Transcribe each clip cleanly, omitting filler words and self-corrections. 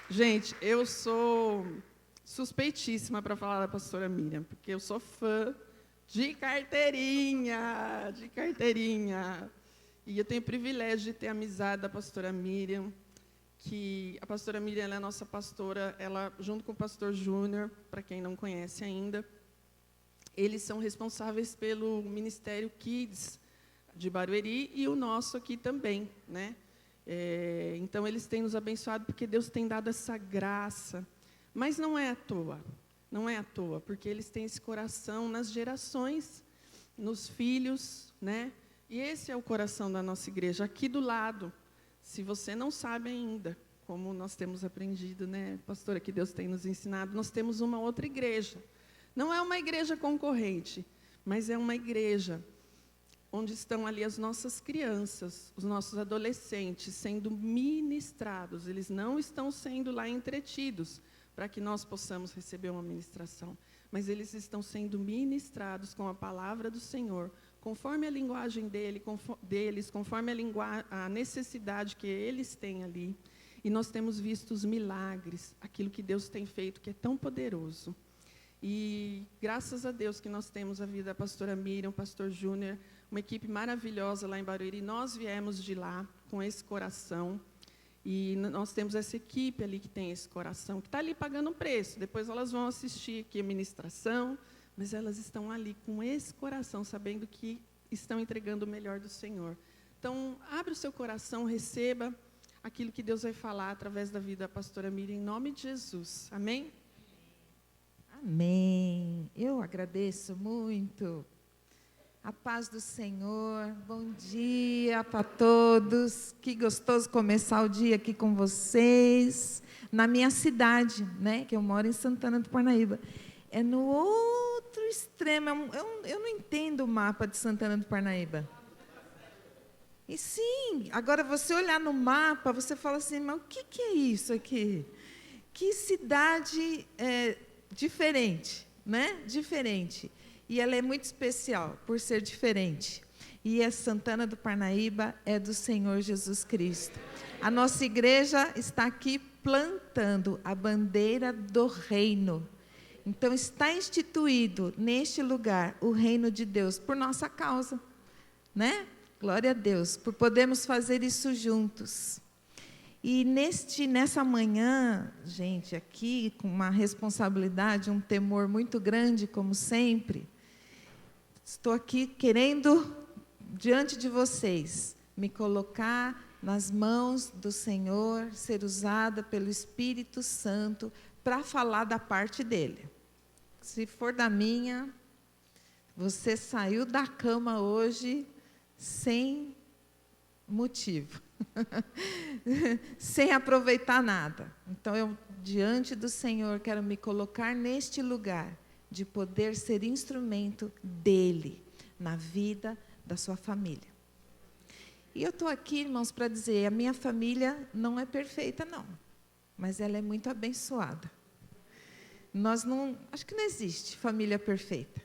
Gente, eu sou suspeitíssima para falar da pastora Miriam, porque eu sou fã de carteirinha, de carteirinha. E eu tenho o privilégio de ter amizade da pastora Miriam, que a pastora Miriam ela é a nossa pastora, ela, junto com o pastor Júnior, para quem não conhece ainda, eles são responsáveis pelo Ministério Kids de Barueri e o nosso aqui também, né? Então, eles têm nos abençoado porque Deus tem dado essa graça. Mas não é à toa, não é à toa, porque eles têm esse coração nas gerações, nos filhos, né? E esse é o coração da nossa igreja, aqui do lado. Se você não sabe ainda, como nós temos aprendido, né, pastora, que Deus tem nos ensinado, nós temos uma outra igreja. Não é uma igreja concorrente, mas é uma igreja onde estão ali as nossas crianças, os nossos adolescentes sendo ministrados. Eles não estão sendo lá entretidos para que nós possamos receber uma ministração, mas eles estão sendo ministrados com a palavra do Senhor, conforme a linguagem deles, conforme a necessidade que eles têm ali. E nós temos visto os milagres, aquilo que Deus tem feito, que é tão poderoso. E graças a Deus que nós temos a vida da pastora Miriam, o pastor Júnior, uma equipe maravilhosa lá em Barueri. Nós viemos de lá com esse coração. E nós temos essa equipe ali que tem esse coração, que está ali pagando um preço. Depois elas vão assistir aqui a ministração, mas elas estão ali com esse coração, sabendo que estão entregando o melhor do Senhor. Então, abre o seu coração, receba aquilo que Deus vai falar através da vida da pastora Miriam, em nome de Jesus. Amém? Amém. Eu agradeço muito. A paz do Senhor. Bom dia para todos. Que gostoso começar o dia aqui com vocês. Na minha cidade, né? Que eu moro em Santana do Parnaíba. É no outro extremo. Eu não entendo o mapa de Santana do Parnaíba. E sim, agora você olhar no mapa, você fala assim, mas o que é isso aqui? Que cidade diferente, né? Diferente. E ela é muito especial por ser diferente. E a Santana do Parnaíba é do Senhor Jesus Cristo. A nossa igreja está aqui plantando a bandeira do reino. Então está instituído neste lugar o reino de Deus por nossa causa, né? Glória a Deus, por podermos fazer isso juntos. E nessa manhã, gente, aqui com uma responsabilidade, um temor muito grande, como sempre, estou aqui querendo, diante de vocês, me colocar nas mãos do Senhor, ser usada pelo Espírito Santo para falar da parte dele. Se for da minha, você saiu da cama hoje sem motivo. Sem aproveitar nada. Então, eu, diante do Senhor, quero me colocar neste lugar de poder ser instrumento dEle na vida da sua família. E eu estou aqui, irmãos, para dizer, a minha família não é perfeita, não, mas ela é muito abençoada. Acho que não existe família perfeita.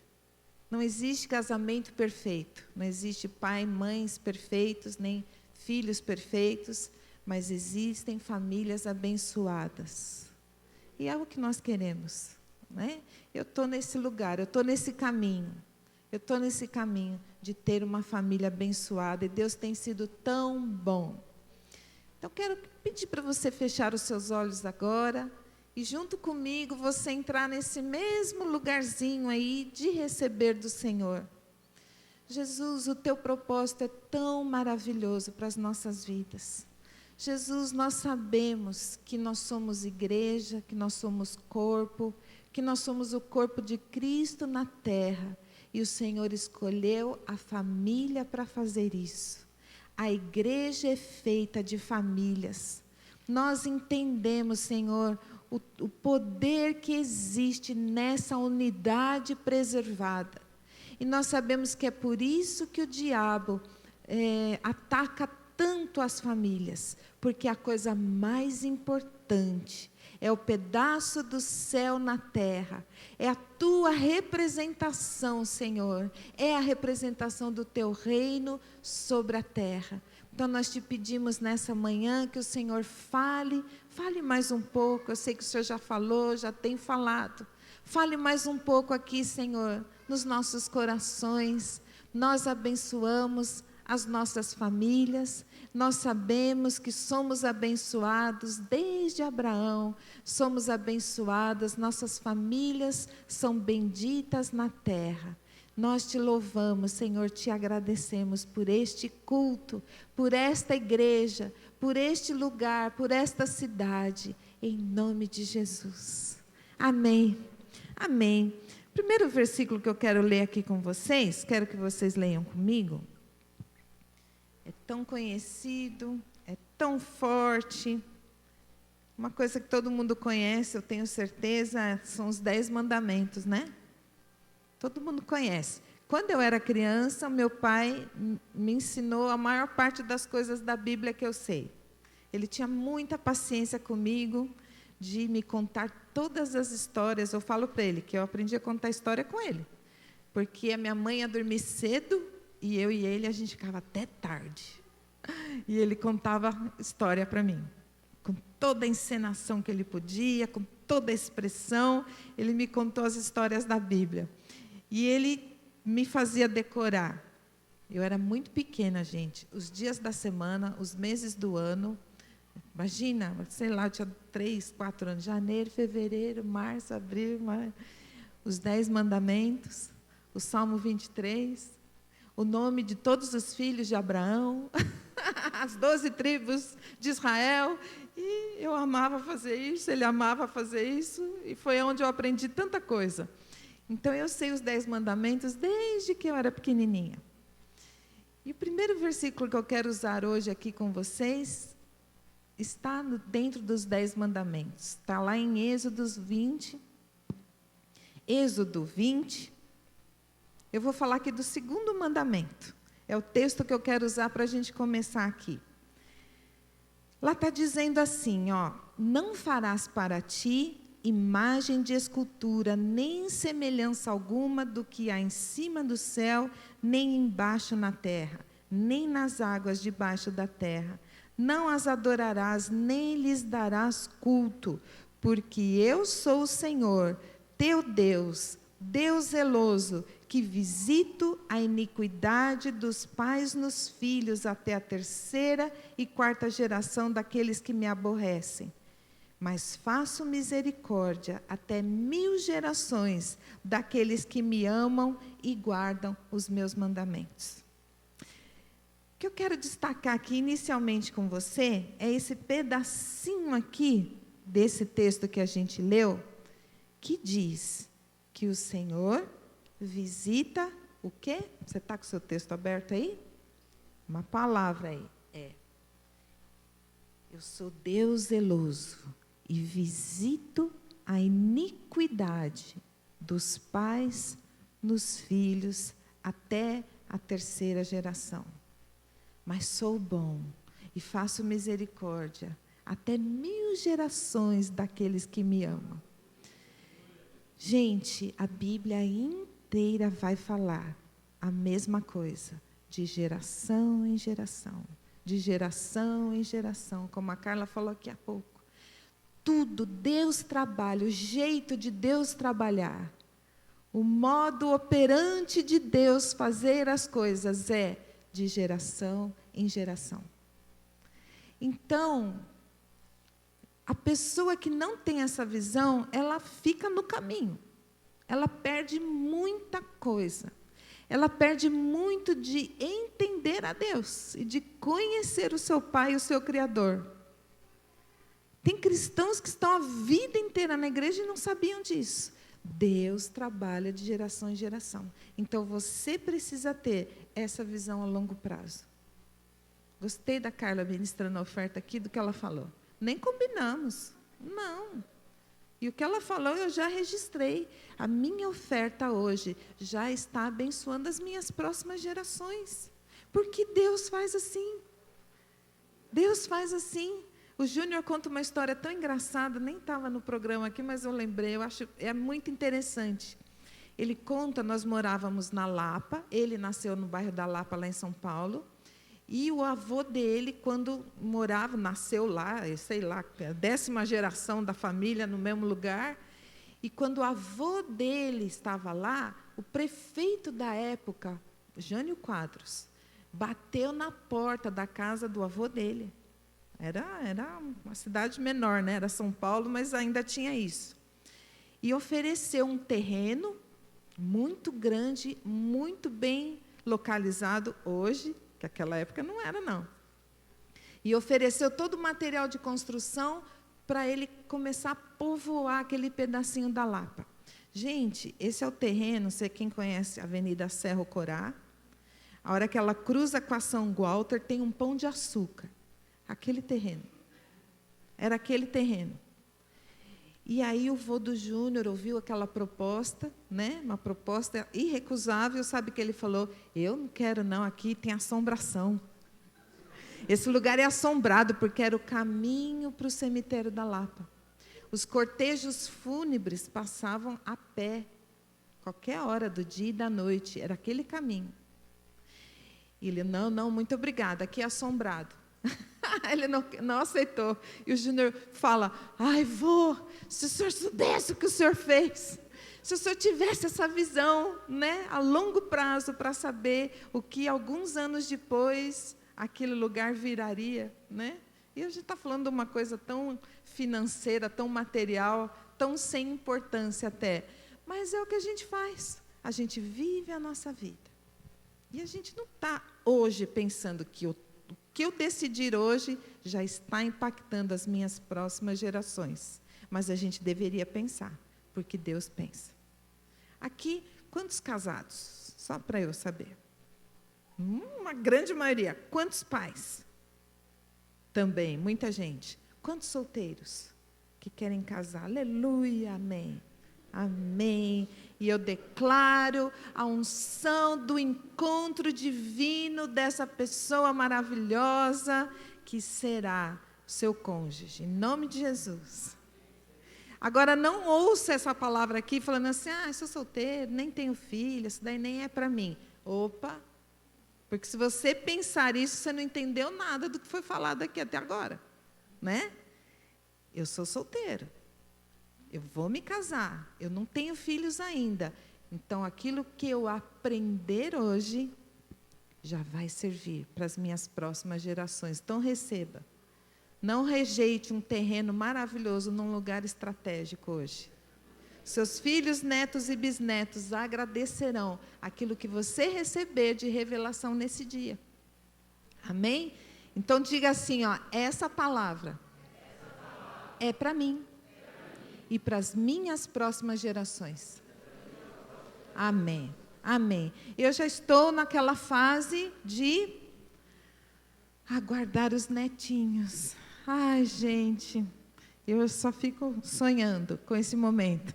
Não existe casamento perfeito. Não existe pai, mães perfeitos, nem filhos perfeitos, mas existem famílias abençoadas. E é o que nós queremos, né? Eu estou nesse lugar, eu estou nesse caminho. Eu estou nesse caminho de ter uma família abençoada, e Deus tem sido tão bom. Então, quero pedir para você fechar os seus olhos agora, e junto comigo você entrar nesse mesmo lugarzinho aí de receber do Senhor. Jesus, o teu propósito é tão maravilhoso para as nossas vidas. Jesus, nós sabemos que nós somos igreja, que nós somos corpo, que nós somos o corpo de Cristo na terra. E o Senhor escolheu a família para fazer isso. A igreja é feita de famílias. Nós entendemos, Senhor, o poder que existe nessa unidade preservada. E nós sabemos que é por isso que o diabo ataca tanto as famílias, porque a coisa mais importante é o pedaço do céu na terra, é a tua representação, Senhor, é a representação do teu reino sobre a terra. Então nós te pedimos nessa manhã que o Senhor fale mais um pouco. Eu sei que o Senhor já falou, já tem falado. Fale mais um pouco aqui, Senhor, nos nossos corações. Nós abençoamos as nossas famílias, nós sabemos que somos abençoados desde Abraão, somos abençoadas, nossas famílias são benditas na terra. Nós te louvamos, Senhor, te agradecemos por este culto, por esta igreja, por este lugar, por esta cidade, em nome de Jesus. Amém. Amém. Primeiro versículo que eu quero ler aqui com vocês, quero que vocês leiam comigo. É tão conhecido, é tão forte. Uma coisa que todo mundo conhece, eu tenho certeza, são os 10 mandamentos, né? Todo mundo conhece. Quando eu era criança, meu pai me ensinou a maior parte das coisas da Bíblia que eu sei. Ele tinha muita paciência comigo, de me contar todas as histórias. Eu falo para ele que eu aprendi a contar história com ele. Porque a minha mãe ia dormir cedo, e eu e ele, a gente ficava até tarde. E ele contava história para mim. Com toda a encenação que ele podia, com toda a expressão, ele me contou as histórias da Bíblia. E ele me fazia decorar. Eu era muito pequena, gente. Os dias da semana, os meses do ano. Imagina, sei lá, eu tinha 3, 4 anos. Janeiro, fevereiro, março, abril, maio. Os 10 mandamentos, o Salmo 23, o nome de todos os filhos de Abraão, as 12 tribos de Israel. E eu amava fazer isso, ele amava fazer isso. E foi onde eu aprendi tanta coisa. Então, eu sei os 10 mandamentos desde que eu era pequenininha. E o primeiro versículo que eu quero usar hoje aqui com vocês está dentro dos 10 mandamentos. Está lá em Êxodo 20. Êxodo 20. Eu vou falar aqui do segundo mandamento. É o texto que eu quero usar para a gente começar aqui. Lá está dizendo assim, ó: não farás para ti imagem de escultura, nem semelhança alguma do que há em cima do céu, nem embaixo na terra, nem nas águas debaixo da terra. Não as adorarás, nem lhes darás culto, porque eu sou o Senhor, teu Deus, Deus zeloso, que visito a iniquidade dos pais nos filhos até a 3ª e 4ª geração daqueles que me aborrecem. Mas faço misericórdia até 1000 gerações daqueles que me amam e guardam os meus mandamentos. O que eu quero destacar aqui inicialmente com você é esse pedacinho aqui desse texto que a gente leu, que diz que o Senhor visita o quê? Você está com o seu texto aberto aí? Uma palavra aí. Eu sou Deus zeloso e visito a iniquidade dos pais nos filhos até a 3ª geração. Mas sou bom e faço misericórdia até 1000 gerações daqueles que me amam. Gente, a Bíblia inteira vai falar a mesma coisa, de geração em geração, de geração em geração, como a Carla falou aqui há pouco. Tudo, Deus trabalha, o jeito de Deus trabalhar, o modo operante de Deus fazer as coisas é de geração em geração. Então, a pessoa que não tem essa visão, ela fica no caminho. Ela perde muita coisa. Ela perde muito de entender a Deus e de conhecer o seu Pai e o seu Criador. Tem cristãos que estão a vida inteira na igreja e não sabiam disso. Deus trabalha de geração em geração. Então, você precisa ter essa visão a longo prazo. Gostei da Carla ministrando a oferta aqui, do que ela falou. Nem combinamos. Não. E o que ela falou, eu já registrei. A minha oferta hoje já está abençoando as minhas próximas gerações. Porque Deus faz assim. Deus faz assim. O Júnior conta uma história tão engraçada, nem estava no programa aqui, mas eu lembrei, eu acho é muito interessante. Ele conta, nós morávamos na Lapa, ele nasceu no bairro da Lapa, lá em São Paulo, e o avô dele, quando morava, nasceu lá, sei lá, a 10ª geração da família no mesmo lugar, e quando o avô dele estava lá, o prefeito da época, Jânio Quadros, bateu na porta da casa do avô dele. Era uma cidade menor, né? Era São Paulo, mas ainda tinha isso. E ofereceu um terreno muito grande, muito bem localizado hoje, que naquela época não era, não. E ofereceu todo o material de construção para ele começar a povoar aquele pedacinho da Lapa. Gente, esse é o terreno, você quem conhece a Avenida Cerro Corá, a hora que ela cruza com a São Walter, tem um Pão de Açúcar. Aquele terreno. Era aquele terreno. E aí o vô do Júnior ouviu aquela proposta, né? Uma proposta irrecusável, sabe o que ele falou? Eu não quero não, aqui tem assombração. Esse lugar é assombrado, porque era o caminho para o cemitério da Lapa. Os cortejos fúnebres passavam a pé, qualquer hora do dia e da noite, era aquele caminho. E ele, não, muito obrigada, aqui é assombrado. Ele não aceitou. E o Júnior fala, ai, vô, se o senhor soubesse o que o senhor fez, se o senhor tivesse essa visão, né, a longo prazo, para saber o que alguns anos depois aquele lugar viraria, né? E a gente está falando de uma coisa tão financeira, tão material, tão sem importância até. Mas é o que a gente faz. A gente vive a nossa vida. E a gente não está hoje pensando que o que eu decidir hoje já está impactando as minhas próximas gerações. Mas a gente deveria pensar, porque Deus pensa. Aqui, quantos casados? Só para eu saber. Uma grande maioria. Quantos pais? Também, muita gente. Quantos solteiros que querem casar? Aleluia, amém. Amém. E eu declaro a unção do encontro divino dessa pessoa maravilhosa que será o seu cônjuge, em nome de Jesus. Agora, não ouça essa palavra aqui falando assim, sou solteiro, nem tenho filho, isso daí nem é para mim. Opa, porque se você pensar isso, você não entendeu nada do que foi falado aqui até agora, né? Eu sou solteiro. Eu vou me casar, eu não tenho filhos ainda. Então, aquilo que eu aprender hoje, já vai servir para as minhas próximas gerações. Então, receba. Não rejeite um terreno maravilhoso num lugar estratégico hoje. Seus filhos, netos e bisnetos agradecerão aquilo que você receber de revelação nesse dia. Amém? Então, diga assim, essa palavra é para mim. E para as minhas próximas gerações. Amém. Amém. Eu já estou naquela fase de aguardar os netinhos. Ai, gente, eu só fico sonhando com esse momento.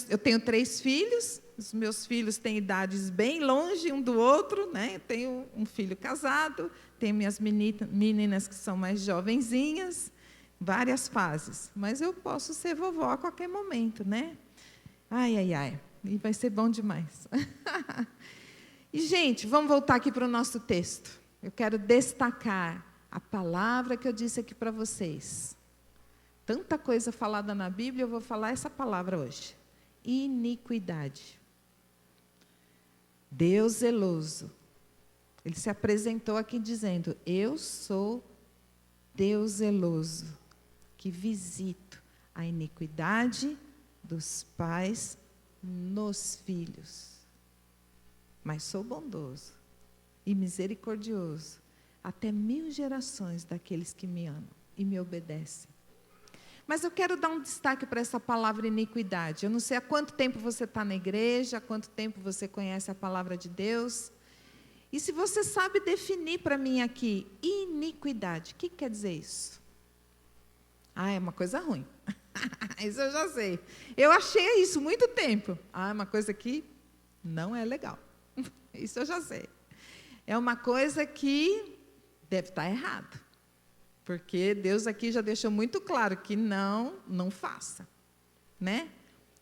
Eu tenho 3 filhos, os meus filhos têm idades bem longe um do outro, né? Eu tenho um filho casado, tenho minhas meninas que são mais jovenzinhas, várias fases, mas eu posso ser vovó a qualquer momento, né? Ai, e vai ser bom demais. E, gente, vamos voltar aqui para o nosso texto. Eu quero destacar a palavra que eu disse aqui para vocês. Tanta coisa falada na Bíblia, eu vou falar essa palavra hoje. Iniquidade. Deus zeloso. Ele se apresentou aqui dizendo, eu sou Deus zeloso, que visito a iniquidade dos pais nos filhos. Mas sou bondoso e misericordioso até 1000 gerações daqueles que me amam e me obedecem. Mas eu quero dar um destaque para essa palavra iniquidade. Eu não sei há quanto tempo você está na igreja, há quanto tempo você conhece a palavra de Deus. E se você sabe definir para mim aqui, iniquidade, o que quer dizer isso? É uma coisa ruim. Isso eu já sei. Eu achei isso muito tempo. É uma coisa que não é legal. Isso eu já sei. É uma coisa que deve estar errado. Porque Deus aqui já deixou muito claro que não faça, né?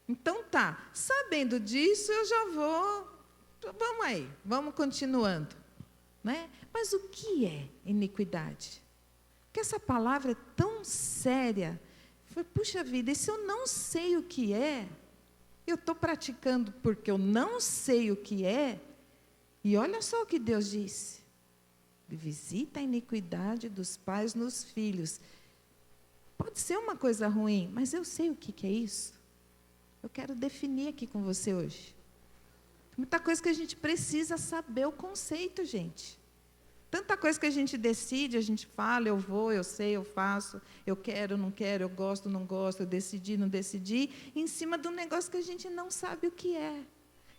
Então tá, sabendo disso, eu já vamos aí, vamos continuando, né? Mas o que é iniquidade? Porque essa palavra é tão séria. Foi, puxa vida, e se eu não sei o que é, eu estou praticando porque eu não sei o que é, e olha só o que Deus disse. Visita a iniquidade dos pais nos filhos. Pode ser uma coisa ruim, mas eu sei o que é isso. Eu quero definir aqui com você hoje. Muita coisa que a gente precisa saber o conceito, gente. Tanta coisa que a gente decide, a gente fala, eu vou, eu sei, eu faço, eu quero, não quero, eu gosto, não gosto, eu decidi, não decidi, em cima de um negócio que a gente não sabe o que é,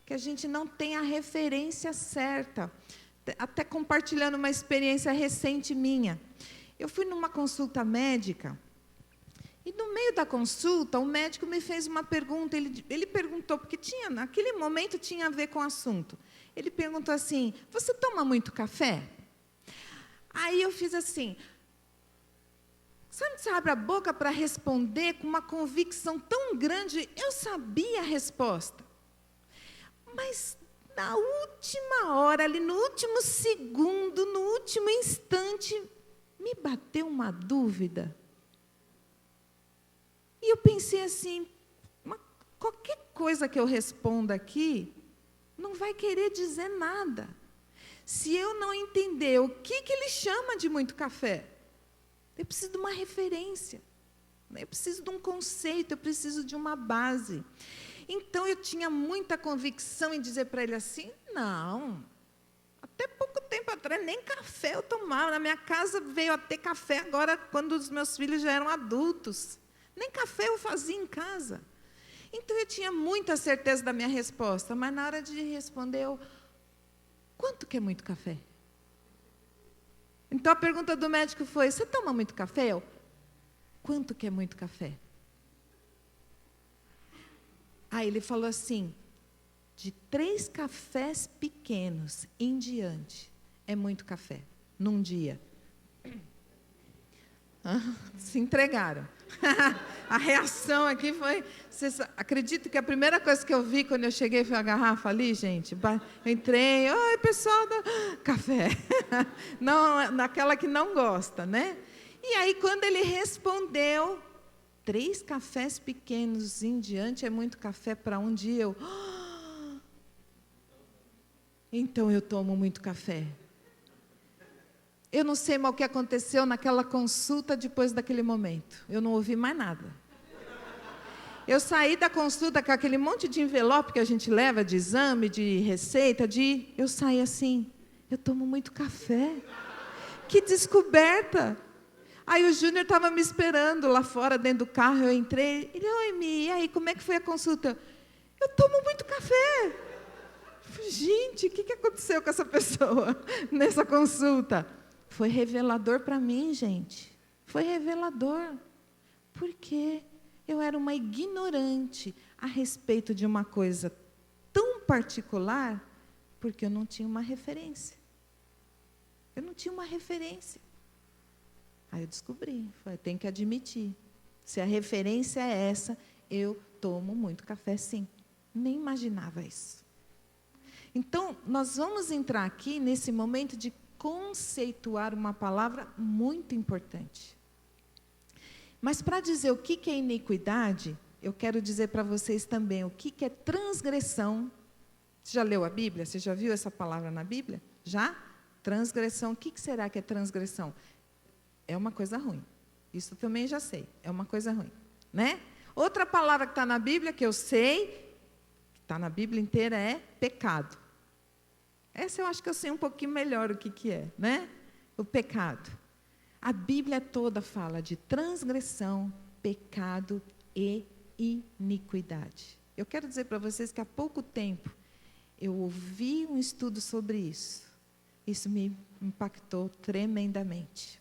que a gente não tem a referência certa. Até compartilhando uma experiência recente minha. Eu fui numa consulta médica, e no meio da consulta, o médico me fez uma pergunta, ele perguntou, porque naquele momento tinha a ver com o assunto. Ele perguntou assim, você toma muito café? Aí eu fiz assim, sabe, você abre a boca para responder com uma convicção tão grande, eu sabia a resposta. Mas na última hora, ali no último segundo, no último instante, me bateu uma dúvida. E eu pensei assim, qualquer coisa que eu responda aqui, não vai querer dizer nada. Se eu não entender o que ele chama de muito café, eu preciso de uma referência, eu preciso de um conceito, eu preciso de uma base. Então, eu tinha muita convicção em dizer para ele assim, não, até pouco tempo atrás, nem café eu tomava. Na minha casa veio a ter café agora, quando os meus filhos já eram adultos. Nem café eu fazia em casa. Então, eu tinha muita certeza da minha resposta, mas na hora de responder, quanto que é muito café? Então, a pergunta do médico foi, você toma muito café? Quanto que é muito café? Aí ele falou assim, de 3 cafés pequenos em diante, é muito café, num dia. Se entregaram. A reação aqui foi... Acredito que a primeira coisa que eu vi quando eu cheguei foi a garrafa ali, gente. Eu entrei, oi, pessoal do café. Não, naquela que não gosta, né? E aí, quando ele respondeu, 3 cafés pequenos em diante é muito café para um dia. Então eu tomo muito café. Eu não sei mal o que aconteceu naquela consulta depois daquele momento. Eu não ouvi mais nada. Eu saí da consulta com aquele monte de envelope que a gente leva de exame, de receita, eu saí assim, eu tomo muito café. Que descoberta! Aí o Júnior estava me esperando lá fora, dentro do carro, eu entrei. Ele, oi, Mi, e aí, como é que foi a consulta? Eu tomo muito café. Gente, o que aconteceu com essa pessoa nessa consulta? Foi revelador para mim, gente. Foi revelador. Porque eu era uma ignorante a respeito de uma coisa tão particular, porque eu não tinha uma referência. Eu não tinha uma referência. Aí eu descobri, tem que admitir. Se a referência é essa, eu tomo muito café, sim. Nem imaginava isso. Então, nós vamos entrar aqui nesse momento de conceituar uma palavra muito importante. Mas para dizer o que é iniquidade, eu quero dizer para vocês também o que é transgressão. Você já leu a Bíblia? Você já viu essa palavra na Bíblia? Já? Transgressão, o que será que é transgressão? É uma coisa ruim. Isso também já sei. É uma coisa ruim, né? Outra palavra que está na Bíblia, que eu sei, que está na Bíblia inteira, é pecado. Essa eu acho que eu sei um pouquinho melhor o que é, né? O pecado. A Bíblia toda fala de transgressão, pecado e iniquidade. Eu quero dizer para vocês que há pouco tempo eu ouvi um estudo sobre isso. Isso me impactou tremendamente.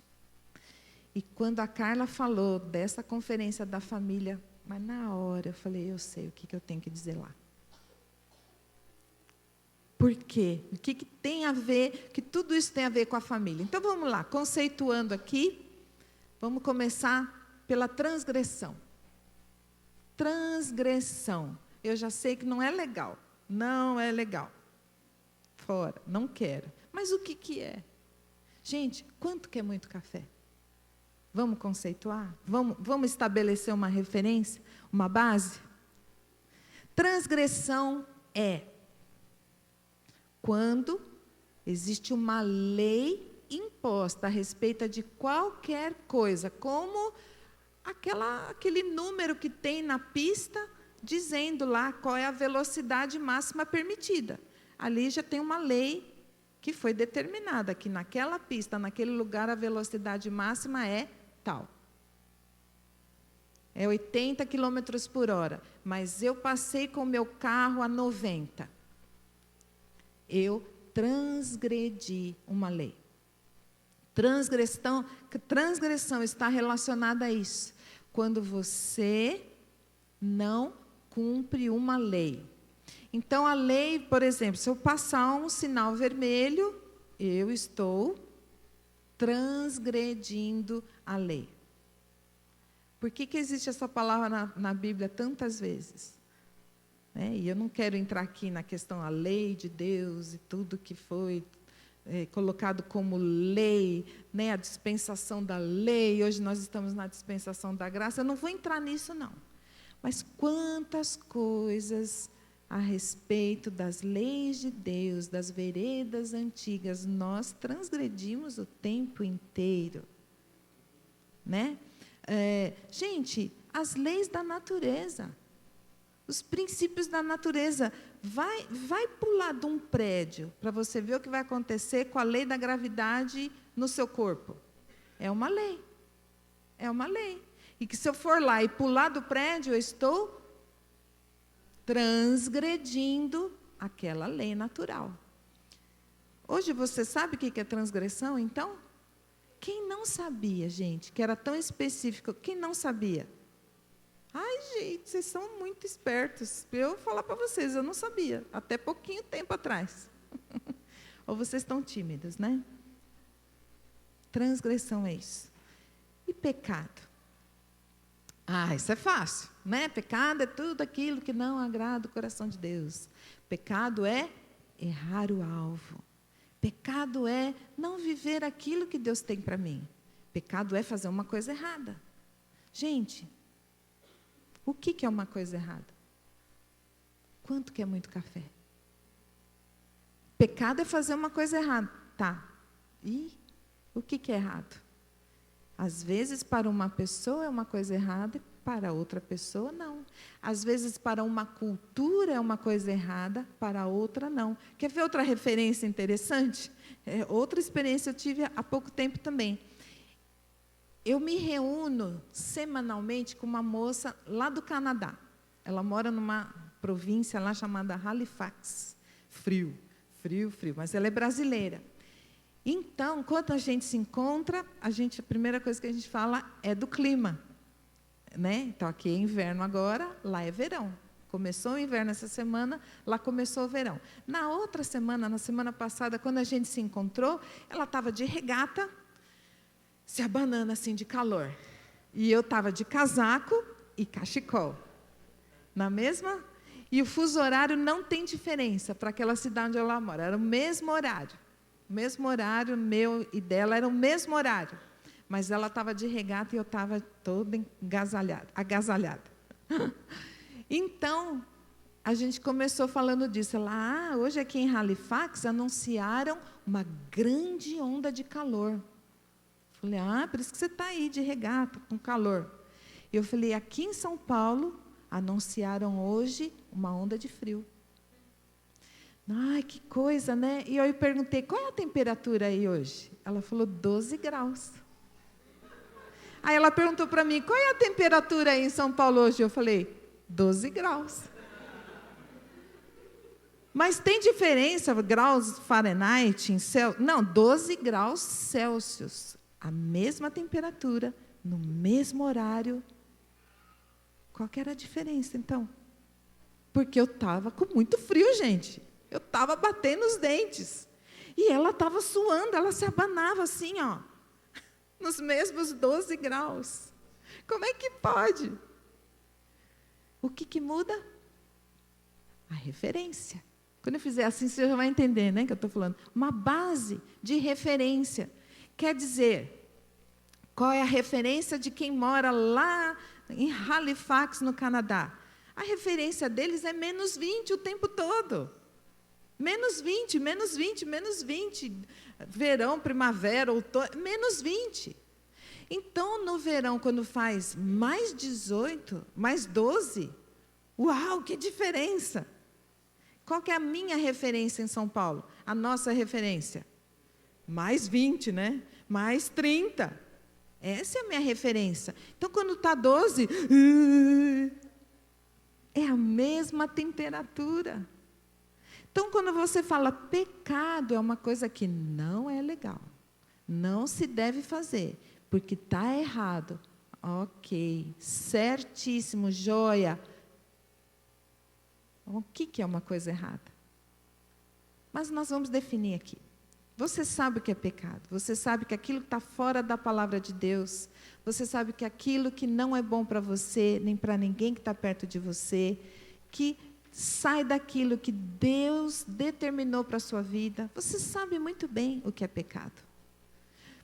E quando a Carla falou dessa conferência da família, mas na hora eu falei, eu sei o que eu tenho que dizer lá. Por quê? O que tem a ver, que tudo isso tem a ver com a família? Então, vamos lá, conceituando aqui, vamos começar pela transgressão. Transgressão. Eu já sei que não é legal. Não é legal. Fora, não quero. Mas o que é? Gente, quanto que é muito café? Vamos conceituar? Vamos estabelecer uma referência, uma base? Transgressão é quando existe uma lei imposta a respeito de qualquer coisa, como aquele número que tem na pista, dizendo lá qual é a velocidade máxima permitida. Ali já tem uma lei que foi determinada, que naquela pista, naquele lugar, a velocidade máxima é tal. É 80 quilômetros por hora, mas eu passei com o meu carro a 90. Eu transgredi uma lei. Transgressão está relacionada a isso. Quando você não cumpre uma lei. Então, a lei, por exemplo, se eu passar um sinal vermelho, eu estou transgredindo a lei. Por que existe essa palavra na Bíblia tantas vezes? E eu não quero entrar aqui na questão da lei de Deus e tudo que foi colocado como lei, a dispensação da lei. Hoje nós estamos na dispensação da graça. Eu não vou entrar nisso, não. Mas quantas coisas a respeito das leis de Deus, das veredas antigas, nós transgredimos o tempo inteiro. Gente, as leis da natureza, os princípios da natureza. Vai pular de um prédio para você ver o que vai acontecer com a lei da gravidade no seu corpo. É uma lei. É uma lei. E que se eu for lá e pular do prédio, eu estou transgredindo aquela lei natural. Hoje você sabe o que é transgressão, então? Quem não sabia, gente, que era tão específico, quem não sabia? Ai, gente, vocês são muito espertos. Eu vou falar para vocês, eu não sabia, até pouquinho tempo atrás. Ou vocês estão tímidos, né? Transgressão é isso. E pecado? Isso é fácil, né? Pecado é tudo aquilo que não agrada o coração de Deus. Pecado é errar o alvo. Pecado é não viver aquilo que Deus tem para mim. Pecado é fazer uma coisa errada. Gente, o que é uma coisa errada? Quanto que é muito café? Pecado é fazer uma coisa errada. Tá. E o que é errado? Às vezes, para uma pessoa é uma coisa errada, para outra pessoa, não. Às vezes, para uma cultura é uma coisa errada, para outra, não. Quer ver outra referência interessante? Outra experiência eu tive há pouco tempo também. Eu me reúno semanalmente com uma moça lá do Canadá. Ela mora numa província lá chamada Halifax. Frio, mas ela é brasileira. Então, quando a gente se encontra, a primeira coisa que a gente fala é do clima. Então, aqui é inverno agora, lá é verão. Começou o inverno essa semana, lá começou o verão. Na outra semana, na semana passada, quando a gente se encontrou, ela estava de regata, se abanando assim de calor. E eu estava de casaco e cachecol. Na mesma? E o fuso horário não tem diferença para aquela cidade onde ela mora. Era o mesmo horário. O mesmo horário, meu e dela, era o mesmo horário. Mas ela estava de regata e eu estava toda agasalhada. Então, a gente começou falando disso. Ela, hoje aqui em Halifax, anunciaram uma grande onda de calor. Falei, por isso que você está aí de regata, com calor. E eu falei, aqui em São Paulo, anunciaram hoje uma onda de frio. Ai, que coisa, né? E eu perguntei, qual é a temperatura aí hoje? Ela falou, 12 graus. Aí ela perguntou para mim, qual é a temperatura aí em São Paulo hoje? Eu falei, 12 graus. Mas tem diferença, graus Fahrenheit em Celsius? Não, 12 graus Celsius. A mesma temperatura, no mesmo horário. Qual que era a diferença, então? Porque eu estava com muito frio, gente. Eu estava batendo os dentes. E ela estava suando, ela se abanava assim, ó, nos mesmos 12 graus. Como é que pode? O que muda? A referência. Quando eu fizer assim, você já vai entender, né, que eu estou falando. Uma base de referência. Quer dizer, qual é a referência de quem mora lá em Halifax, no Canadá? A referência deles é -20 o tempo todo. -20, -20, -20. Verão, primavera, outono, -20. Então, no verão, quando faz +18, +12, uau, que diferença! Qual que é a minha referência em São Paulo? A nossa referência? +20, né? +30. Essa é a minha referência. Então, quando está 12, é a mesma temperatura. Então, quando você fala pecado, é uma coisa que não é legal. Não se deve fazer, porque está errado. Ok, certíssimo, joia. O que é uma coisa errada? Mas nós vamos definir aqui. Você sabe o que é pecado. Você sabe que aquilo que está fora da palavra de Deus. Você sabe que aquilo que não é bom para você, nem para ninguém que está perto de você, que sai daquilo que Deus determinou para a sua vida. Você sabe muito bem o que é pecado.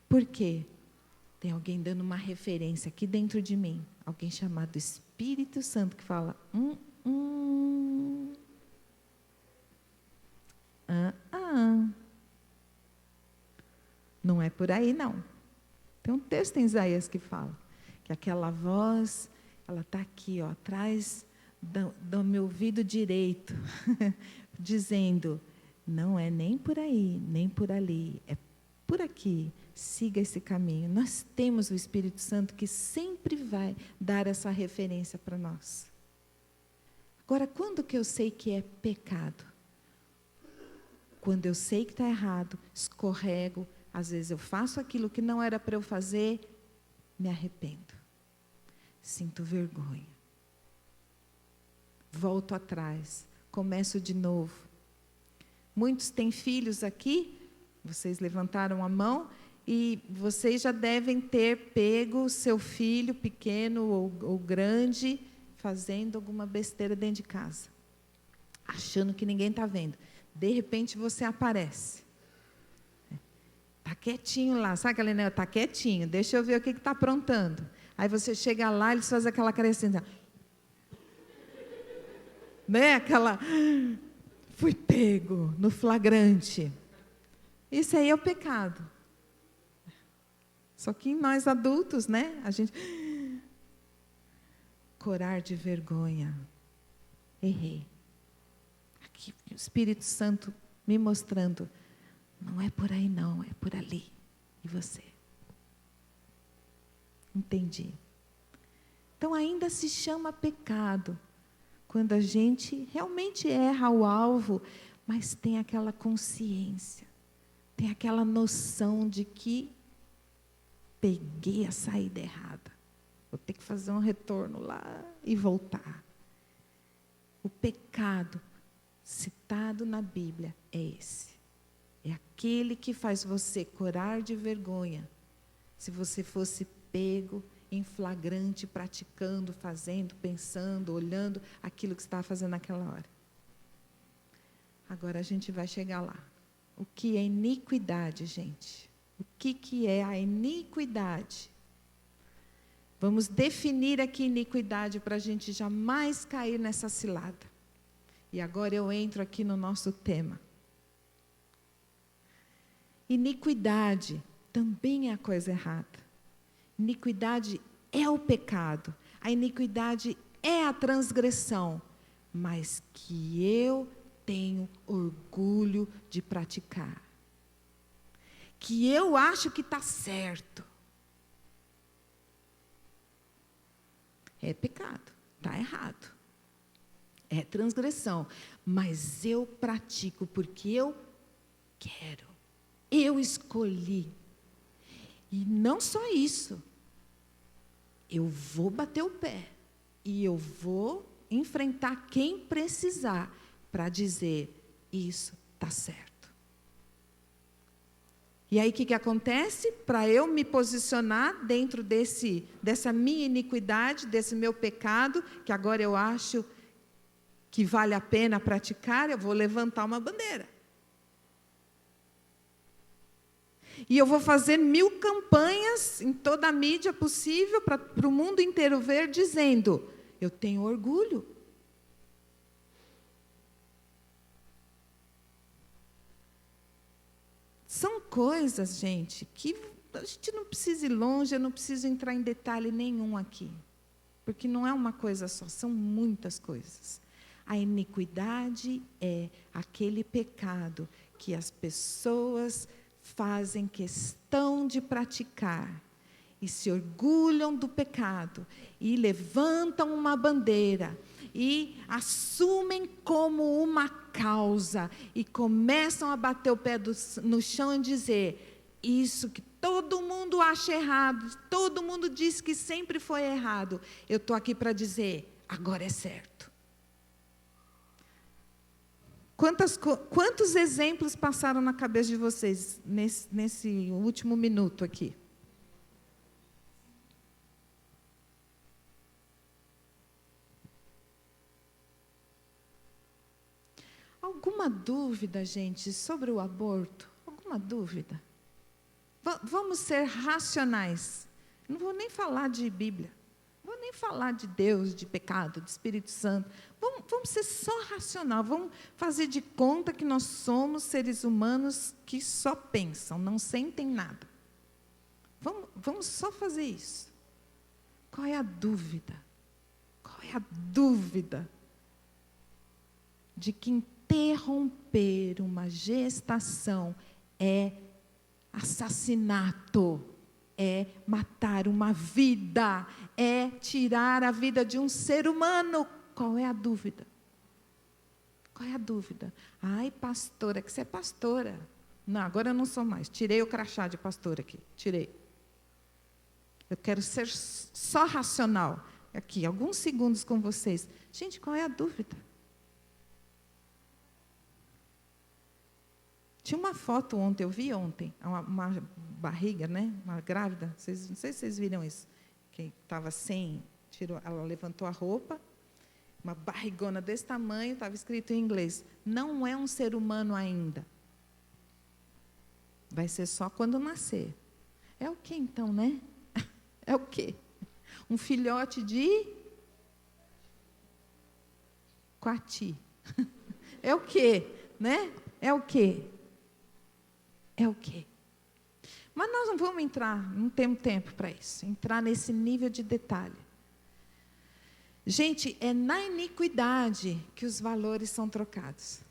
Por quê? Tem alguém dando uma referência aqui dentro de mim. Alguém chamado Espírito Santo que fala... Não é por aí, não. Tem um texto em Isaías que fala que aquela voz, ela está aqui, ó, atrás do meu ouvido direito, dizendo, não é nem por aí, nem por ali, é por aqui, siga esse caminho. Nós temos o Espírito Santo que sempre vai dar essa referência para nós. Agora, quando que eu sei que é pecado? Quando eu sei que está errado, escorrego, às vezes eu faço aquilo que não era para eu fazer, me arrependo. Sinto vergonha. Volto atrás, começo de novo. Muitos têm filhos aqui, vocês levantaram a mão, e vocês já devem ter pego seu filho pequeno ou grande, fazendo alguma besteira dentro de casa, achando que ninguém está vendo. De repente você aparece. Está quietinho lá, sabe aquele negócio? Está quietinho, deixa eu ver o que está aprontando. Aí você chega lá, eles fazem aquela carecinha. Né? Aquela... Fui pego no flagrante. Isso aí é o pecado. Só que nós adultos, né? A gente... Corar de vergonha. Errei. Aqui, o Espírito Santo me mostrando, não é por aí não, é por ali. E você? Entendi. Então ainda se chama pecado, quando a gente realmente erra o alvo, mas tem aquela consciência, tem aquela noção de que peguei a saída errada. Vou ter que fazer um retorno lá e voltar. O pecado citado na Bíblia é esse. É aquele que faz você corar de vergonha. Se você fosse pego em flagrante, praticando, fazendo, pensando, olhando aquilo que você estava fazendo naquela hora. Agora a gente vai chegar lá. O que é iniquidade, gente? O que é a iniquidade? Vamos definir aqui iniquidade para a gente jamais cair nessa cilada. E agora eu entro aqui no nosso tema. Iniquidade também é a coisa errada. Iniquidade é o pecado. A iniquidade é a transgressão. Mas que eu tenho orgulho de praticar. Que eu acho que está certo. É pecado, está errado. É transgressão. Mas eu pratico porque eu quero. Eu escolhi. E não só isso. Eu vou bater o pé. E eu vou enfrentar quem precisar para dizer, isso está certo. E aí o que acontece? Para eu me posicionar dentro dessa minha iniquidade, desse meu pecado, que agora eu acho que vale a pena praticar, eu vou levantar uma bandeira. E eu vou fazer 1000 campanhas em toda a mídia possível para o mundo inteiro ver, dizendo: eu tenho orgulho. São coisas, gente, que a gente não precisa ir longe, eu não preciso entrar em detalhe nenhum aqui. Porque não é uma coisa só, são muitas coisas. A iniquidade é aquele pecado que as pessoas fazem questão de praticar e se orgulham do pecado e levantam uma bandeira e assumem como uma causa e começam a bater o pé no chão e dizer: isso que todo mundo acha errado, todo mundo diz que sempre foi errado, eu estou aqui para dizer, agora é certo. Quantos exemplos passaram na cabeça de vocês nesse último minuto aqui? Alguma dúvida, gente, sobre o aborto? Alguma dúvida? Vamos ser racionais. Não vou nem falar de Bíblia. Não vou nem falar de Deus, de pecado, de Espírito Santo. Vamos ser só racional. Vamos fazer de conta que nós somos seres humanos que só pensam, não sentem nada. Vamos só fazer isso. Qual é a dúvida? Qual é a dúvida de que interromper uma gestação é assassinato, é matar uma vida, é tirar a vida de um ser humano? Qual é a dúvida? Qual é a dúvida? Ai, pastora, que você é pastora. Não, agora eu não sou mais. Tirei o crachá de pastora aqui. Tirei. Eu quero ser só racional. Aqui, alguns segundos com vocês. Gente, qual é a dúvida? Tinha uma foto ontem, eu vi ontem, uma barriga, né? Uma grávida. Não sei se vocês viram isso. Que estava ela levantou a roupa, uma barrigona desse tamanho, estava escrito em inglês: não é um ser humano ainda. Vai ser só quando nascer. É o que então, né? É o quê? Um filhote de coati. É o quê, né? É o quê? É o quê? Mas nós não vamos entrar, não temos tempo para isso, entrar nesse nível de detalhe. Gente, é na iniquidade que os valores são trocados.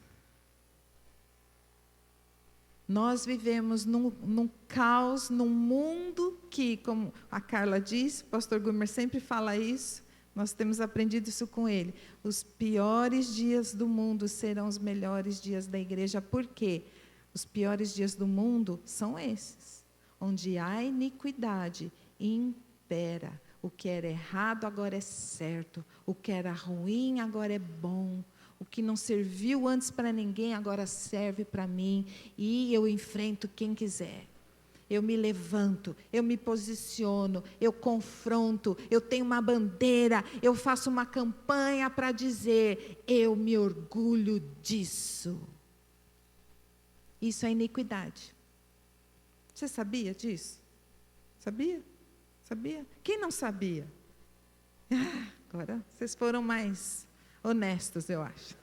Nós vivemos num caos, num mundo que, como a Carla disse, o pastor Gumer sempre fala isso, nós temos aprendido isso com ele. Os piores dias do mundo serão os melhores dias da igreja. Por quê? Os piores dias do mundo são esses, onde a iniquidade impera. O que era errado agora é certo, o que era ruim agora é bom, o que não serviu antes para ninguém agora serve para mim, e eu enfrento quem quiser. Eu me levanto, eu me posiciono, eu confronto, eu tenho uma bandeira, eu faço uma campanha para dizer: eu me orgulho disso. Isso é iniquidade. Você sabia disso? Sabia? Sabia? Quem não sabia? Agora vocês foram mais honestos, eu acho.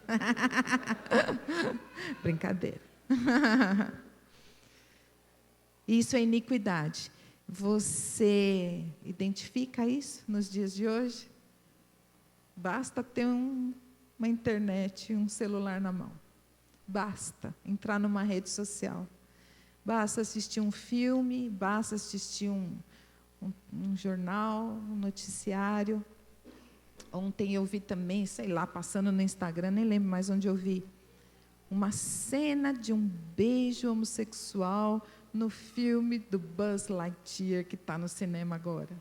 Brincadeira. Isso é iniquidade. Você identifica isso nos dias de hoje? Basta ter uma internet, um celular na mão. Basta entrar numa rede social. Basta assistir um filme, basta assistir um jornal, um noticiário. Ontem eu vi também, sei lá, passando no Instagram, nem lembro mais onde eu vi, uma cena de um beijo homossexual no filme do Buzz Lightyear, que está no cinema agora.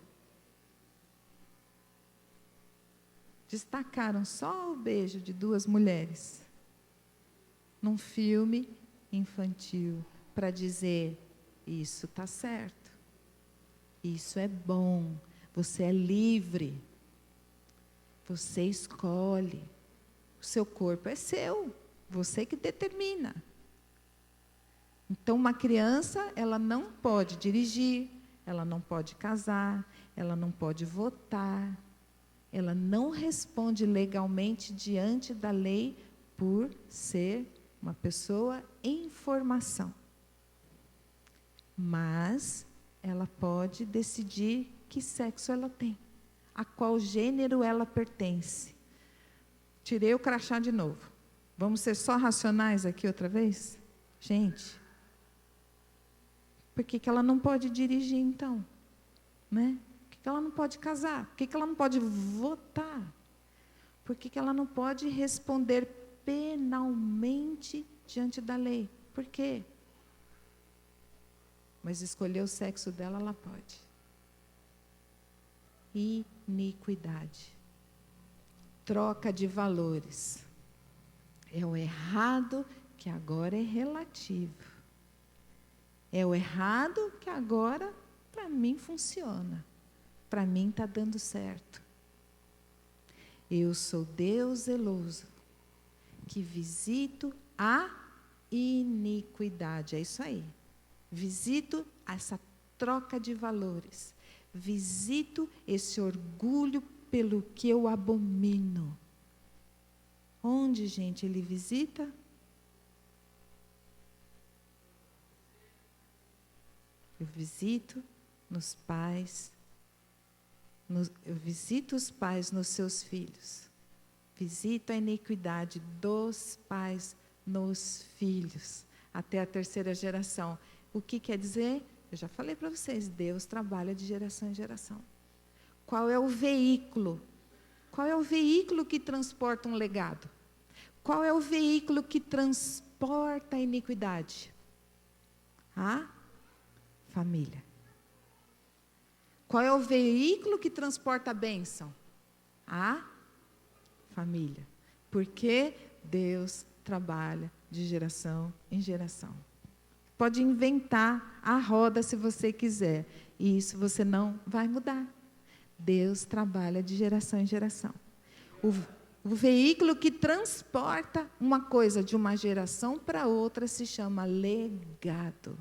Destacaram só o beijo de duas mulheres. num filme infantil para dizer: isso está certo, isso é bom, você é livre, você escolhe, o seu corpo é seu, você que determina. Então, uma criança, ela não pode dirigir, ela não pode casar, ela não pode votar, ela não responde legalmente diante da lei por ser uma pessoa em formação. Mas ela pode decidir que sexo ela tem, a qual gênero ela pertence. Tirei o crachá de novo. Vamos ser só racionais aqui outra vez? Gente, por que ela não pode dirigir então? Né? Por que ela não pode casar? Por que ela não pode votar? Por que ela não pode responder penalmente diante da lei? Por quê? Mas escolher o sexo dela, ela pode. Iniquidade. Troca de valores. É o errado que agora é relativo. É o errado que agora, para mim, funciona. Para mim está dando certo. Eu sou Deus zeloso, que visito a iniquidade. É isso aí. Visito essa troca de valores. Visito esse orgulho pelo que eu abomino. Onde, gente, ele visita? Eu visito nos pais. Eu visito os pais nos seus filhos. Visito a iniquidade dos pais nos filhos, até a terceira geração. O que quer dizer? Eu já falei para vocês, Deus trabalha de geração em geração. Qual é o veículo? Qual é o veículo que transporta um legado? Qual é o veículo que transporta a iniquidade? A família. Qual é o veículo que transporta a bênção? A família. Porque Deus trabalha de geração em geração. Pode inventar a roda se você quiser. E isso você não vai mudar. Deus trabalha de geração em geração. O veículo que transporta uma coisa de uma geração para outra se chama legado.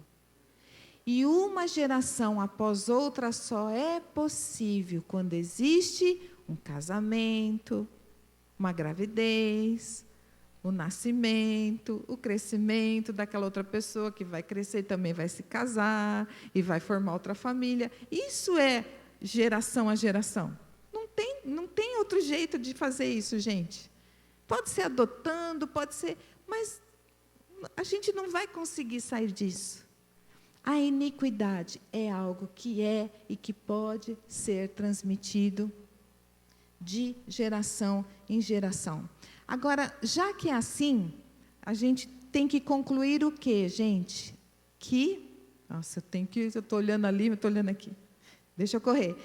E uma geração após outra só é possível quando existe um casamento, uma gravidez, o nascimento, o crescimento daquela outra pessoa que vai crescer, também vai se casar e vai formar outra família. Isso é geração a geração. Não tem outro jeito de fazer isso, gente. Pode ser adotando, pode ser, mas a gente não vai conseguir sair disso. A iniquidade é algo que é e que pode ser transmitido de geração em geração. Agora, já que é assim, a gente tem que concluir o quê, gente? Eu estou olhando ali, eu estou olhando aqui. Deixa eu correr.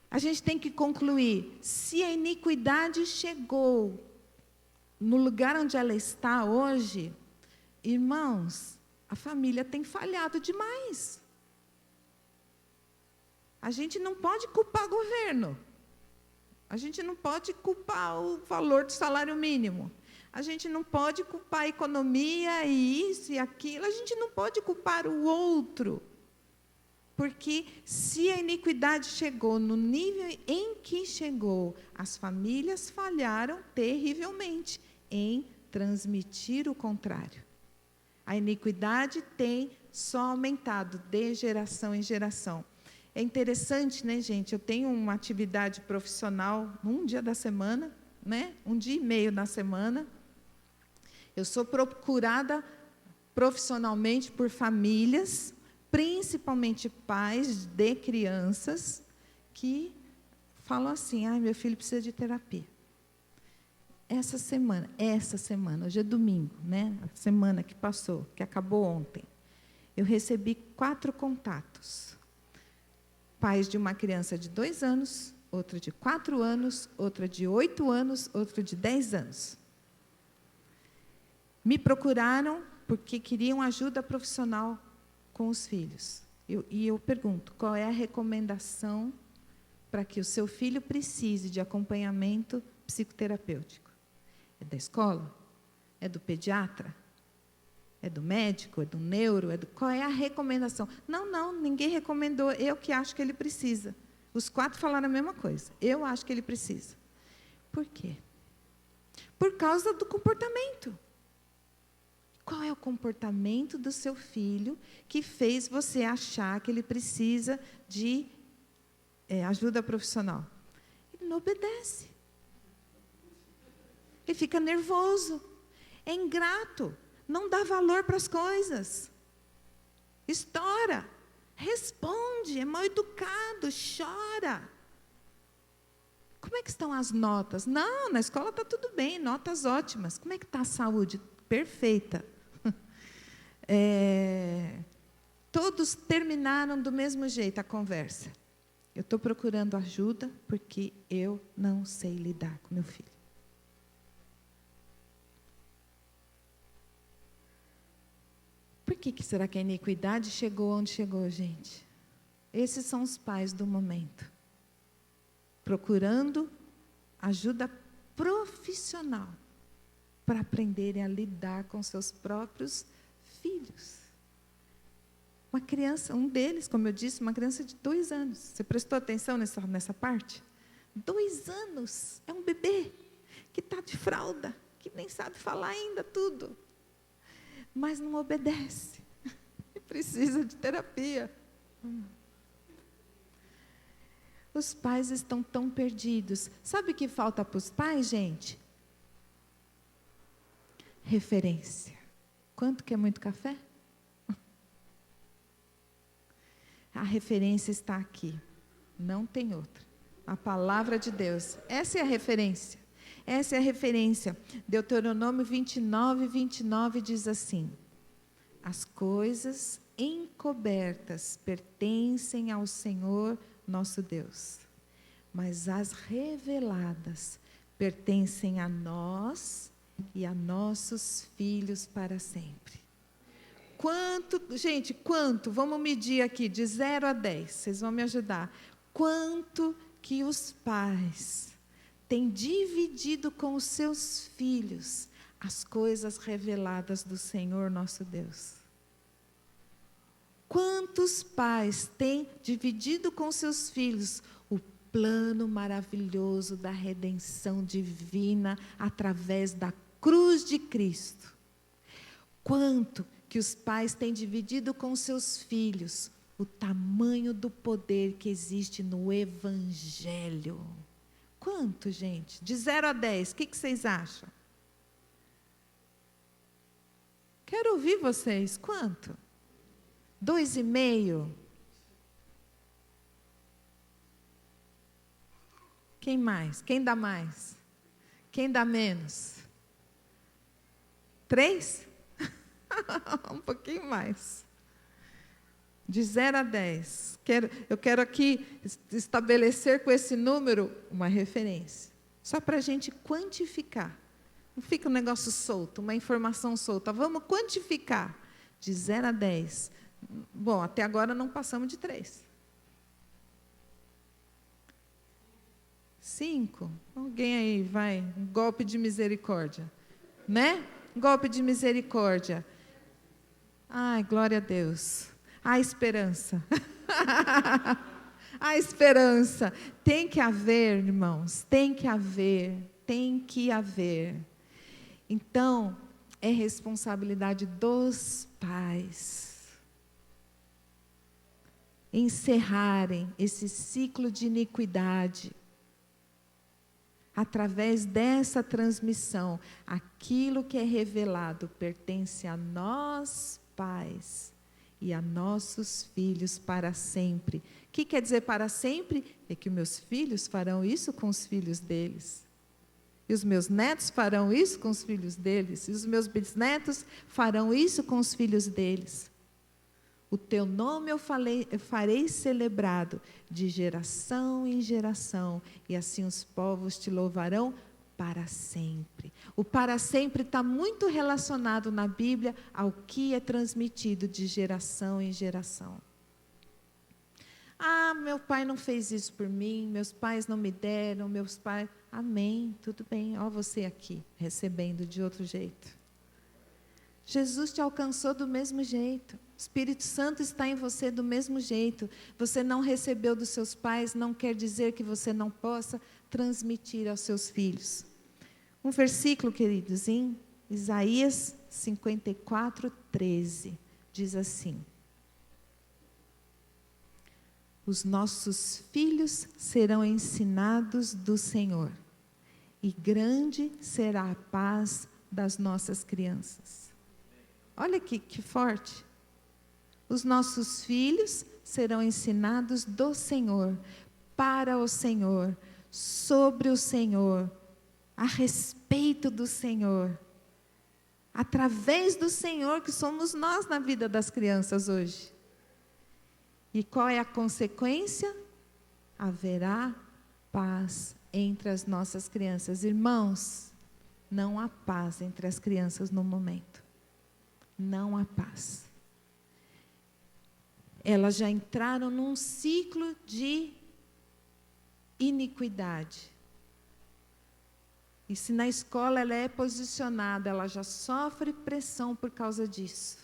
A gente tem que concluir, se a iniquidade chegou no lugar onde ela está hoje, irmãos, a família tem falhado demais. A gente não pode culpar o governo. A gente não pode culpar o valor do salário mínimo. A gente não pode culpar a economia e isso e aquilo. A gente não pode culpar o outro. Porque se a iniquidade chegou no nível em que chegou, as famílias falharam terrivelmente em transmitir o contrário. A iniquidade tem só aumentado de geração em geração. É interessante, né, gente? Eu tenho uma atividade profissional um dia da semana, né? Um dia e meio na semana. Eu sou procurada profissionalmente por famílias, principalmente pais de crianças, que falam assim: meu filho precisa de terapia. Essa semana, hoje é domingo, né? A semana que passou, que acabou ontem, eu recebi 4 contatos. Pais de uma criança de 2 anos, outro de 4 anos, outra de 8 anos, outro de 10 anos. me procuraram porque queriam ajuda profissional com os filhos. E eu pergunto, qual é a recomendação para que o seu filho precise de acompanhamento psicoterapêutico? É da escola? É do pediatra? É do médico? É do neuro? Qual é a recomendação? Não, ninguém recomendou, eu que acho que ele precisa. Os 4 falaram a mesma coisa, eu acho que ele precisa. Por quê? Por causa do comportamento. Qual é o comportamento do seu filho que fez você achar que ele precisa de ajuda profissional? Ele não obedece. Ele fica nervoso. É ingrato. Não dá valor para as coisas. Estoura. Responde. É mal educado. Chora. Como é que estão as notas? Não, na escola está tudo bem. Notas ótimas. Como é que está a saúde? Perfeita. Todos terminaram do mesmo jeito a conversa. Eu estou procurando ajuda porque eu não sei lidar com meu filho. Por que será que a iniquidade chegou onde chegou, gente? Esses são os pais do momento. Procurando ajuda profissional para aprenderem a lidar com seus próprios filhos. Uma criança, um deles, como eu disse, uma criança de 2 anos. Você prestou atenção nessa parte? 2 anos, é um bebê que está de fralda, que nem sabe falar ainda tudo, mas não obedece, e precisa de terapia. Os pais estão tão perdidos. Sabe o que falta para os pais, gente? Referência. Quanto que é muito café? A referência está aqui, não tem outra. A palavra de Deus, essa é a referência. Essa é a referência. Deuteronômio 29 diz assim: as coisas encobertas pertencem ao Senhor nosso Deus, mas as reveladas pertencem a nós e a nossos filhos para sempre. Quanto? Vamos medir aqui, de 0 a 10, vocês vão me ajudar. Quanto que os pais têm dividido com os seus filhos as coisas reveladas do Senhor nosso Deus? Quantos pais têm dividido com seus filhos o plano maravilhoso da redenção divina através da cruz de Cristo? Quanto que os pais têm dividido com seus filhos o tamanho do poder que existe no Evangelho? Quanto, gente? De 0 a 10, o que vocês acham? Quero ouvir vocês. Quanto? 2,5? Quem mais? Quem dá mais? Quem dá menos? 3? Um pouquinho mais. De 0 a 10. Eu quero aqui estabelecer com esse número uma referência. Só para a gente quantificar. Não fica um negócio solto, uma informação solta. Vamos quantificar. De 0 a 10. Bom, até agora não passamos de 3. 5? Alguém aí vai, um golpe de misericórdia. Né? Golpe de misericórdia. Ai, glória a Deus. Há esperança. Há esperança. Tem que haver, irmãos. Tem que haver. Então, é responsabilidade dos pais encerrarem esse ciclo de iniquidade. Através dessa transmissão, aquilo que é revelado pertence a nós, pais, e a nossos filhos para sempre. O que quer dizer para sempre? É que os meus filhos farão isso com os filhos deles. E os meus netos farão isso com os filhos deles. E os meus bisnetos farão isso com os filhos deles. O teu nome eu farei celebrado de geração em geração, e assim os povos te louvarão para sempre. O para sempre está muito relacionado na Bíblia ao que é transmitido de geração em geração. Ah, meu pai não fez isso por mim, meus pais não me deram, meus pais... Amém, tudo bem, ó você aqui, recebendo de outro jeito. Jesus te alcançou do mesmo jeito. O Espírito Santo está em você do mesmo jeito. Você não recebeu dos seus pais, não quer dizer que você não possa transmitir aos seus filhos. Um versículo, queridos, em Isaías 54:13, diz assim: os nossos filhos serão ensinados do Senhor, e grande será a paz das nossas crianças. Olha que forte. Os nossos filhos serão ensinados do Senhor, para o Senhor, sobre o Senhor, a respeito do Senhor, através do Senhor, que somos nós na vida das crianças hoje. E qual é a consequência? Haverá paz entre as nossas crianças. Irmãos, não há paz entre as crianças no momento. Não há paz. Elas já entraram num ciclo de iniquidade. E se na escola ela é posicionada, ela já sofre pressão por causa disso.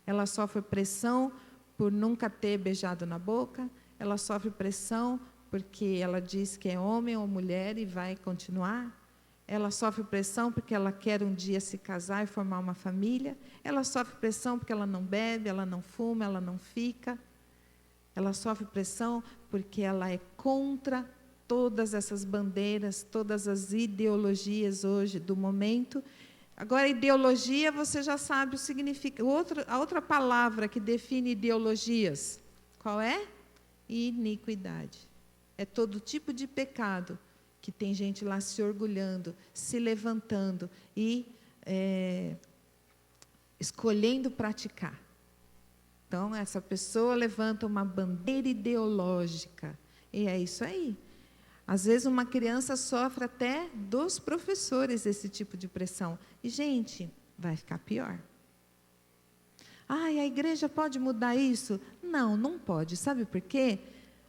Ela sofre pressão por nunca ter beijado na boca, ela sofre pressão porque ela diz que é homem ou mulher e vai continuar. Ela sofre pressão porque ela quer um dia se casar e formar uma família. Ela sofre pressão porque ela não bebe, ela não fuma, ela não fica. Ela sofre pressão porque ela é contra todas essas bandeiras, todas as ideologias hoje do momento. Agora, ideologia, você já sabe o significado. A outra palavra que define ideologias, qual é? Iniquidade. É todo tipo de pecado que tem gente lá se orgulhando, se levantando e escolhendo praticar. Então, essa pessoa levanta uma bandeira ideológica. E é isso aí. Às vezes, uma criança sofre até dos professores esse tipo de pressão. E, gente, vai ficar pior. Ai, a igreja pode mudar isso? Não, não pode. Sabe por quê?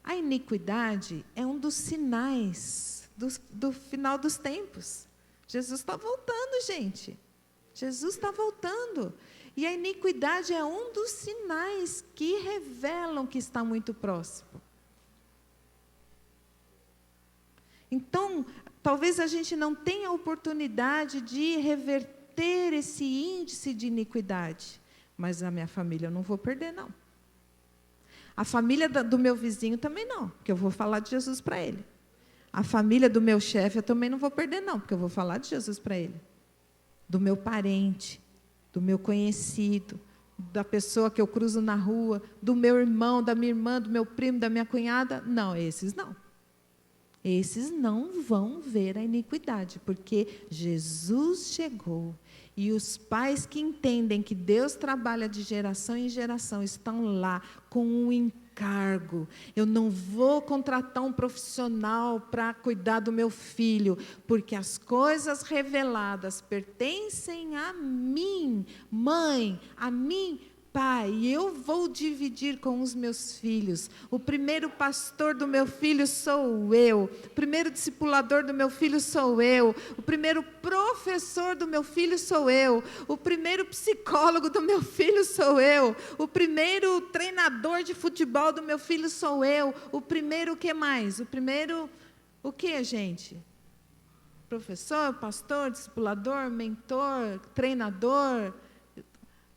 A iniquidade é um dos sinais do final dos tempos. Jesus está voltando, gente. Jesus está voltando. E a iniquidade é um dos sinais que revelam que está muito próximo. Então, talvez a gente não tenha a oportunidade de reverter esse índice de iniquidade. Mas a minha família eu não vou perder, não. A família do meu vizinho também não, porque eu vou falar de Jesus para ele. A família do meu chefe eu também não vou perder, não, porque eu vou falar de Jesus para ele. Do meu parente, do meu conhecido, da pessoa que eu cruzo na rua, do meu irmão, da minha irmã, do meu primo, da minha cunhada. Não, esses não. Esses não vão ver a iniquidade, porque Jesus chegou. E os pais que entendem que Deus trabalha de geração em geração estão lá com um encargo. Eu não vou contratar um profissional para cuidar do meu filho, porque as coisas reveladas pertencem a mim, mãe, a mim, pai, e eu vou dividir com os meus filhos. O primeiro pastor do meu filho sou eu. O primeiro discipulador do meu filho sou eu. O primeiro professor do meu filho sou eu. O primeiro psicólogo do meu filho sou eu. O primeiro treinador de futebol do meu filho sou eu. O primeiro o que mais? O primeiro o que, gente? Professor, pastor, discipulador, mentor, treinador.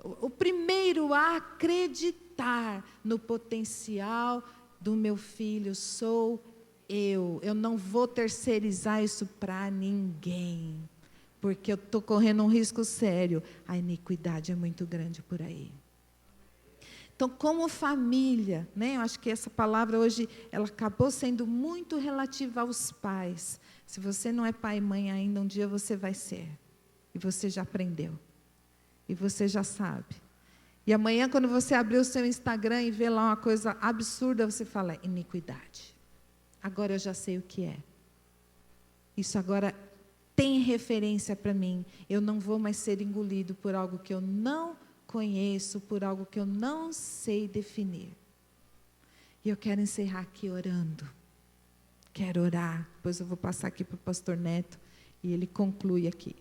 O primeiro a acreditar no potencial do meu filho sou eu. Eu não vou terceirizar isso para ninguém, porque eu estou correndo um risco sério. A iniquidade é muito grande por aí. Então, como família, né, eu acho que essa palavra hoje ela acabou sendo muito relativa aos pais. Se você não é pai e mãe ainda, um dia você vai ser. E você já aprendeu. E você já sabe. E amanhã, quando você abrir o seu Instagram e ver lá uma coisa absurda, você fala, iniquidade. Agora eu já sei o que é. Isso agora tem referência para mim. Eu não vou mais ser engolido por algo que eu não conheço, por algo que eu não sei definir. E eu quero encerrar aqui orando. Quero orar. Depois eu vou passar aqui para o pastor Neto e ele conclui aqui.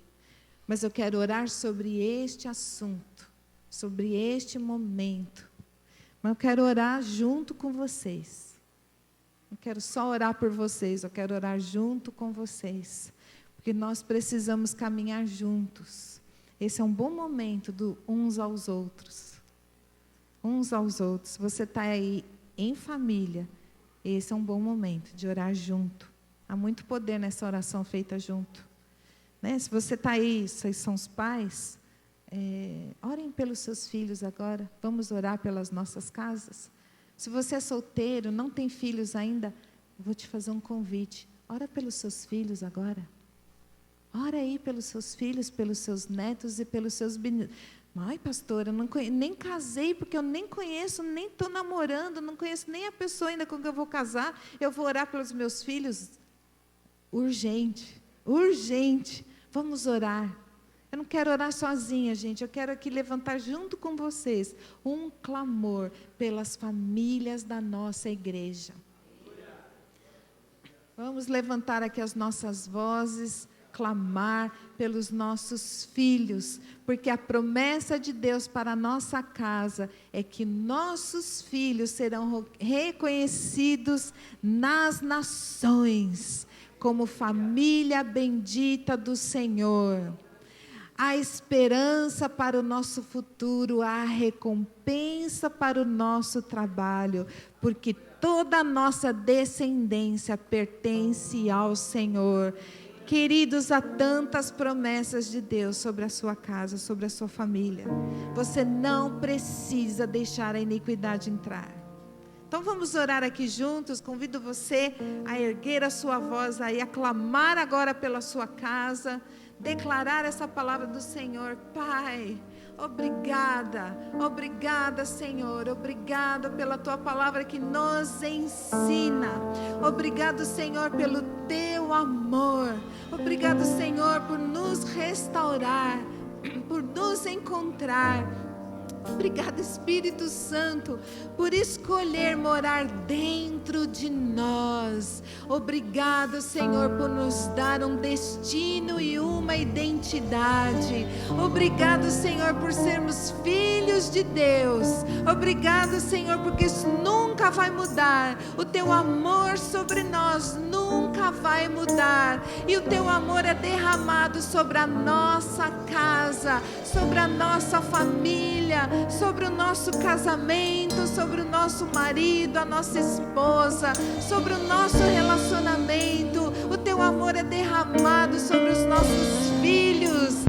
Mas eu quero orar sobre este assunto, sobre este momento. Mas eu quero orar junto com vocês. Não quero só orar por vocês, eu quero orar junto com vocês. Porque nós precisamos caminhar juntos. Esse é um bom momento do uns aos outros. Uns aos outros. Você está aí em família, esse é um bom momento de orar junto. Há muito poder nessa oração feita junto. Né? Se você está aí, vocês são os pais, orem pelos seus filhos agora. Vamos orar pelas nossas casas. Se você é solteiro, não tem filhos ainda, eu vou te fazer um convite. Ora pelos seus filhos agora. Ora aí pelos seus filhos, pelos seus netos e pelos seus bisnetos. Ai, pastora, eu nem casei, porque eu nem conheço, nem estou namorando, não conheço nem a pessoa ainda com quem eu vou casar. Eu vou orar pelos meus filhos? Urgente, urgente. Vamos orar. Eu não quero orar sozinha, gente. Eu quero aqui levantar junto com vocês um clamor pelas famílias da nossa igreja. Vamos levantar aqui as nossas vozes, clamar pelos nossos filhos, porque a promessa de Deus para a nossa casa é que nossos filhos serão reconhecidos nas nações como família bendita do Senhor. Há esperança para o nosso futuro, há recompensa para o nosso trabalho, porque toda a nossa descendência pertence ao Senhor. Queridos, há tantas promessas de Deus sobre a sua casa, sobre a sua família. Você não precisa deixar a iniquidade entrar. Então vamos orar aqui juntos. Convido você a erguer a sua voz aí, a clamar agora pela sua casa, declarar essa palavra do Senhor. Pai, obrigada, obrigada, Senhor, obrigada pela Tua palavra que nos ensina, obrigado, Senhor, pelo Teu amor, obrigado, Senhor, por nos restaurar, por nos encontrar. Obrigado, Espírito Santo, por escolher morar dentro de nós. Obrigado, Senhor, por nos dar um destino e uma identidade. Obrigado, Senhor, por sermos filhos de Deus. Obrigado, Senhor, porque isso nunca vai mudar. O Teu amor sobre nós nunca vai mudar. E o Teu amor é derramado sobre a nossa casa, sobre a nossa família, sobre o nosso casamento, sobre o nosso marido, a nossa esposa, sobre o nosso relacionamento. O Teu amor é derramado sobre os nossos filhos,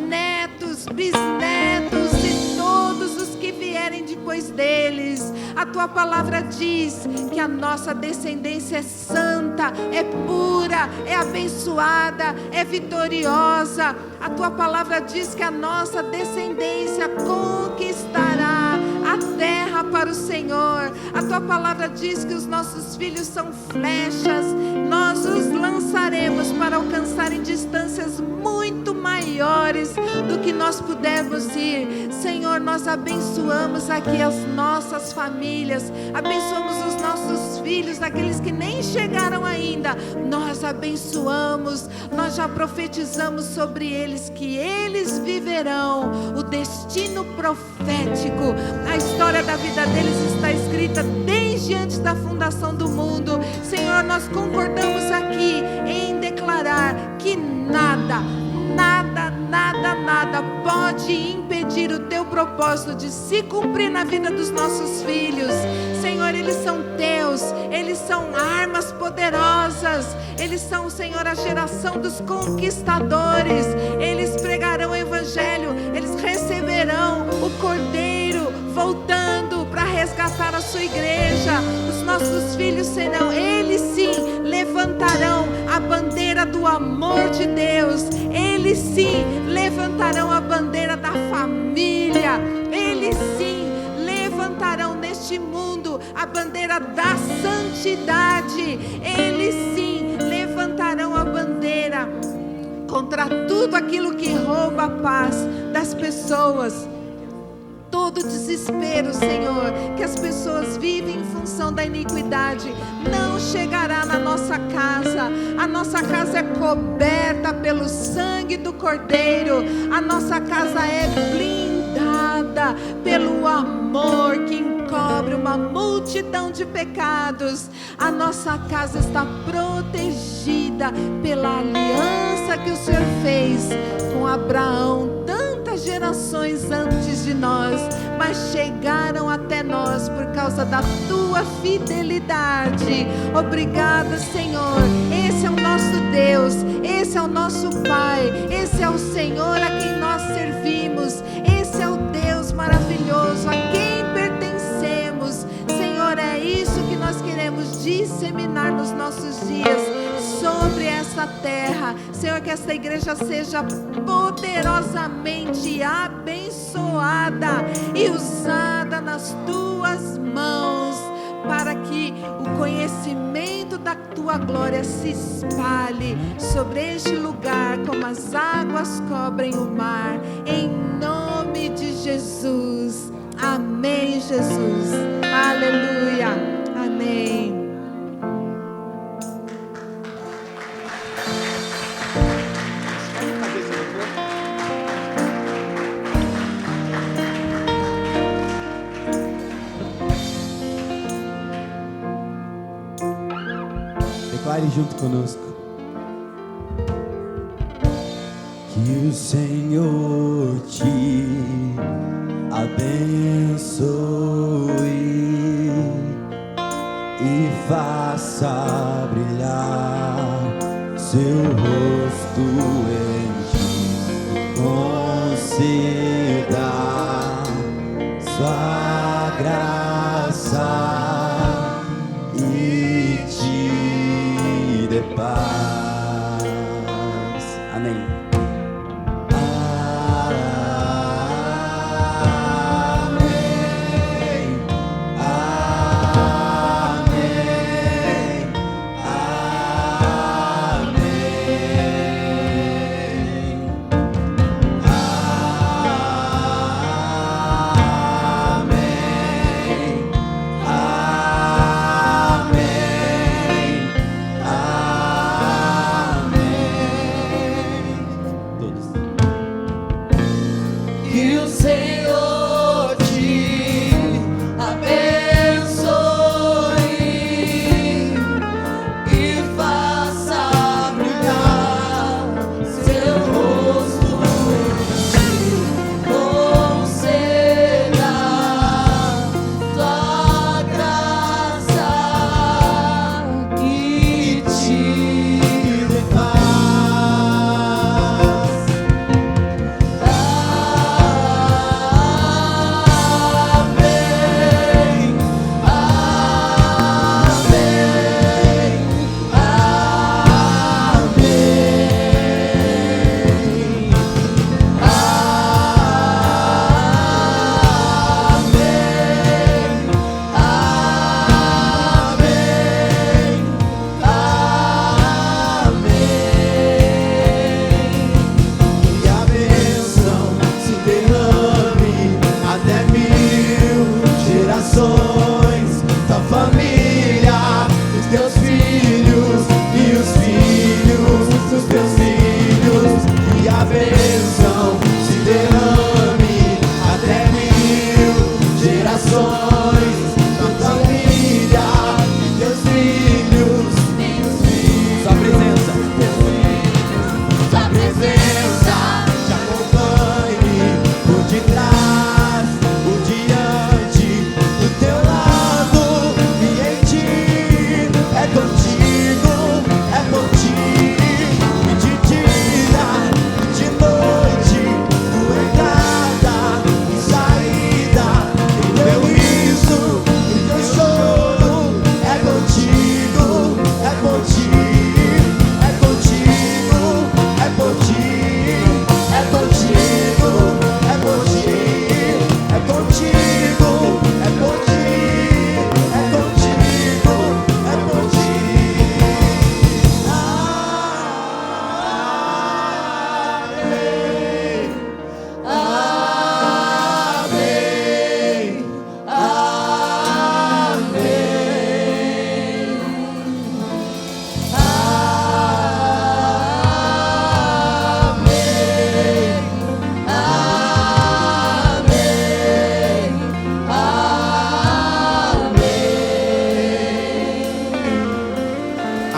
netos, bisnetos e todos os que vierem depois deles. A Tua palavra diz que a nossa descendência é santa, é pura, é abençoada, é vitoriosa. A Tua palavra diz que a nossa descendência conquistará a terra para o Senhor. A Tua palavra diz que os nossos filhos são flechas, nós os lançaremos para alcançar em distâncias muito maiores do que nós pudermos ir. Senhor, nós abençoamos aqui as nossas famílias, abençoamos os nossos filhos, aqueles que nem chegaram ainda. Nós abençoamos, nós já profetizamos sobre eles que eles viverão o destino profético. A história da vida deles está escrita desde antes da fundação do mundo. Senhor, nós concordamos aqui em declarar que nada pode impedir o Teu propósito de se cumprir na vida dos nossos filhos. Senhor, eles são Teus, eles são armas poderosas, eles são, Senhor, a geração dos conquistadores. Eles pregarão o Evangelho, eles receberão o Cordeiro voltando para resgatar a sua igreja. Os nossos filhos serão, eles sim levantarão a bandeira do amor de Deus. Eles sim levantarão a bandeira da família. Eles sim levantarão neste mundo a bandeira da santidade. Eles sim levantarão a bandeira barreira, contra tudo aquilo que rouba a paz das pessoas. Todo desespero, Senhor, que as pessoas vivem em função da iniquidade, não chegará na nossa casa. A nossa casa é coberta pelo sangue do Cordeiro. A nossa casa é blindada pelo amor que encobre uma multidão de pecados. A nossa casa está protegida pela aliança que o Senhor fez com Abraão, gerações antes de nós, mas chegaram até nós por causa da tua fidelidade. Obrigada, Senhor. Esse é o nosso Deus, esse é o nosso Pai, esse é o Senhor a quem nós servimos, esse é o Deus maravilhoso a quem pertencemos. Senhor, é isso que nós queremos disseminar nos nossos dias sobre essa terra. Senhor, que esta igreja seja poderosamente abençoada e usada nas tuas mãos, para que o conhecimento da tua glória se espalhe sobre este lugar como as águas cobrem o mar, em nome de Jesus. Amém, Jesus. Aleluia. Amém. Declare junto conosco. Que o Senhor te abençoe e faça brilhar seu rosto em ti, conceda sua graça e te dê paz. Amém.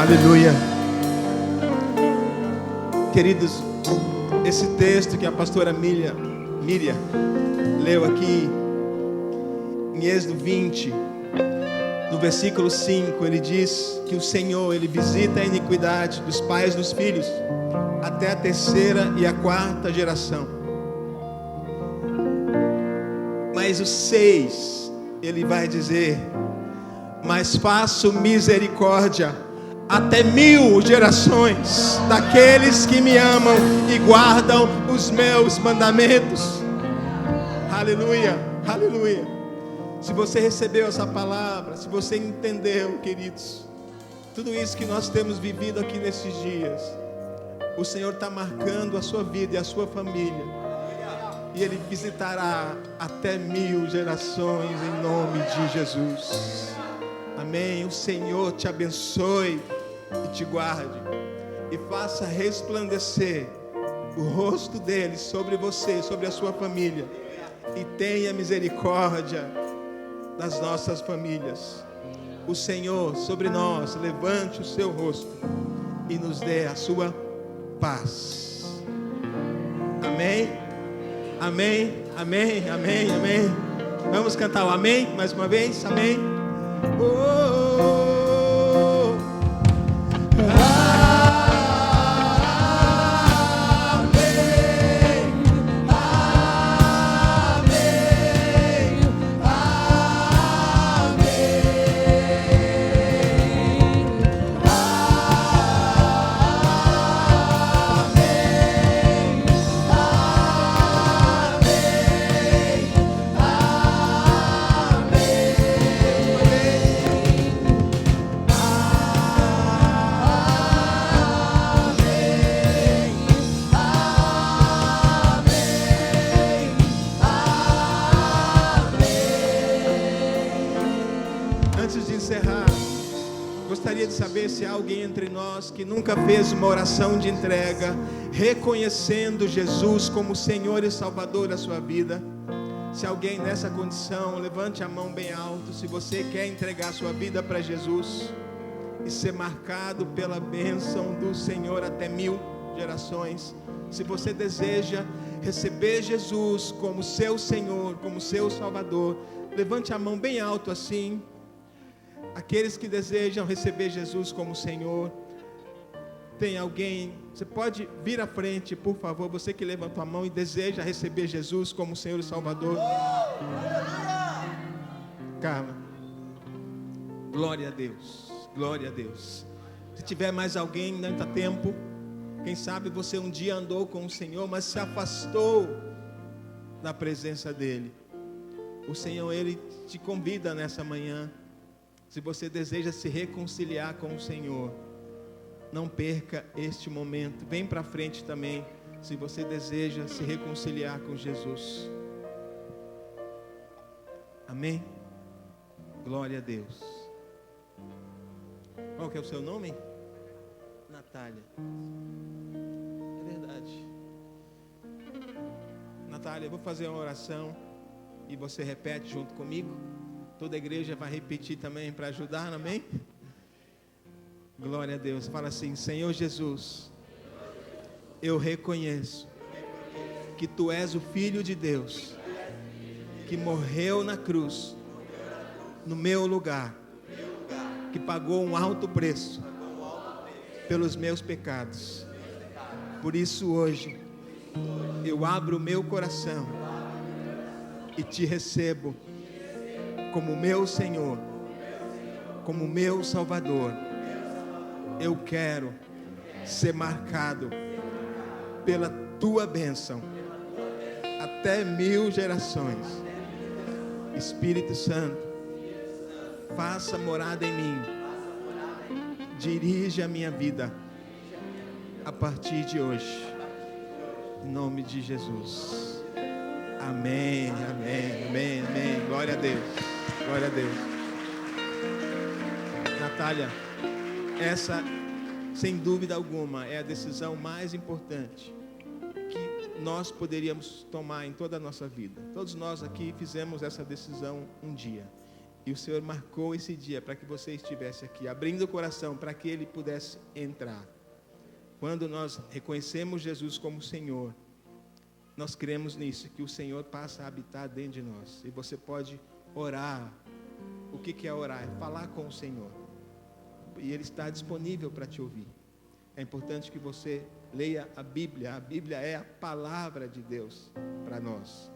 Aleluia. Queridos, esse texto que a pastora Miriam leu aqui, em Êxodo 20, no versículo 5, ele diz que o Senhor, ele visita a iniquidade dos pais dos filhos, até a 3ª e a 4ª geração. Mas o 6, ele vai dizer: mas faço misericórdia até 1000 gerações daqueles que me amam e guardam os meus mandamentos. Aleluia, aleluia. Se você recebeu essa palavra, se você entendeu, queridos, tudo isso que nós temos vivido aqui nesses dias, o Senhor está marcando a sua vida e a sua família, e Ele visitará até 1000 gerações em nome de Jesus. Amém. O Senhor te abençoe e te guarde, e faça resplandecer o rosto dele sobre você, sobre a sua família, e tenha misericórdia das nossas famílias. O Senhor sobre nós levante o seu rosto e nos dê a sua paz. Amém, amém, amém, amém, amém. Vamos cantar o amém mais uma vez. Amém. Oh, oh, oh. Gostaria de saber se há alguém entre nós que nunca fez uma oração de entrega, reconhecendo Jesus como Senhor e Salvador da sua vida. Se alguém nessa condição, levante a mão bem alto. Se você quer entregar a sua vida para Jesus e ser marcado pela bênção do Senhor até 1000 gerações. Se você deseja receber Jesus como seu Senhor, como seu Salvador, levante a mão bem alto assim. Aqueles que desejam receber Jesus como Senhor. Tem alguém? Você pode vir à frente, por favor. Você que levantou a mão e deseja receber Jesus como Senhor e Salvador. Carla. Glória a Deus. Glória a Deus. Se tiver mais alguém, ainda está tempo. Quem sabe você um dia andou com o Senhor, mas se afastou da presença dEle. O Senhor, Ele te convida nessa manhã. Se você deseja se reconciliar com o Senhor, não perca este momento. Vem para frente também, se você deseja se reconciliar com Jesus. Amém? Glória a Deus. Qual que é o seu nome? Natália. É verdade. Natália, eu vou fazer uma oração e você repete junto comigo. Toda a igreja vai repetir também para ajudar, amém? Glória a Deus. Fala assim: Senhor Jesus, eu reconheço que Tu és o Filho de Deus, que morreu na cruz, no meu lugar, que pagou um alto preço pelos meus pecados. Por isso hoje, eu abro o meu coração e Te recebo como meu Senhor, como meu Salvador. Eu quero ser marcado pela Tua bênção até 1000 gerações. Espírito Santo, faça morada em mim. Dirige a minha vida a partir de hoje. Em nome de Jesus. Amém, amém, amém, amém. Glória a Deus. Glória a Deus. Natália, essa, sem dúvida alguma, é a decisão mais importante que nós poderíamos tomar em toda a nossa vida. Todos nós aqui fizemos essa decisão um dia. E o Senhor marcou esse dia para que você estivesse aqui, abrindo o coração para que Ele pudesse entrar. Quando nós reconhecemos Jesus como Senhor, nós cremos nisso, que o Senhor passa a habitar dentro de nós. E você pode orar. O que é orar? É falar com o Senhor. E Ele está disponível para te ouvir. É importante que você leia a Bíblia. A Bíblia é a palavra de Deus para nós.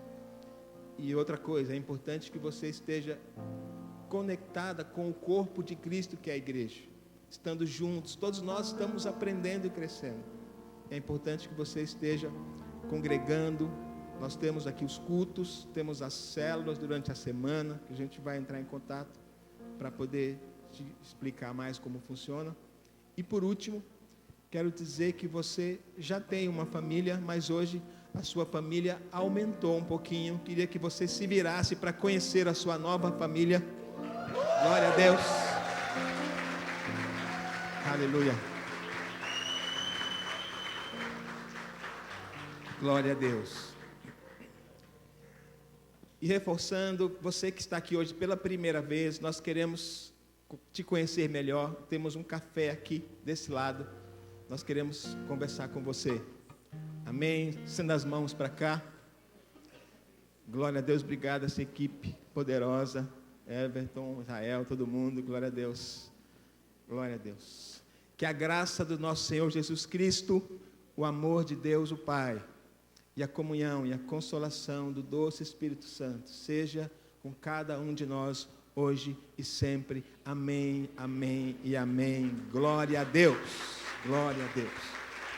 E outra coisa, é importante que você esteja conectada com o corpo de Cristo, que é a igreja. Estando juntos, todos nós estamos aprendendo e crescendo. É importante que você esteja congregando. Nós temos aqui os cultos, temos as células durante a semana, que a gente vai entrar em contato para poder te explicar mais como funciona. E por último, quero dizer que você já tem uma família, mas hoje a sua família aumentou um pouquinho. Queria que você se virasse para conhecer a sua nova família. Glória a Deus. Aleluia. Glória a Deus. E reforçando, você que está aqui hoje pela primeira vez, nós queremos te conhecer melhor. Temos um café aqui desse lado. Nós queremos conversar com você. Amém? Estenda as mãos para cá. Glória a Deus, obrigado a essa equipe poderosa. Everton, Israel, todo mundo, glória a Deus. Glória a Deus. Que a graça do nosso Senhor Jesus Cristo, o amor de Deus, o Pai, e a comunhão e a consolação do doce Espírito Santo seja com cada um de nós hoje e sempre. Amém, amém e amém. Glória a Deus. Glória a Deus.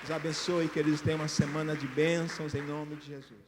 Deus abençoe, queridos. Tenham uma semana de bênçãos em nome de Jesus.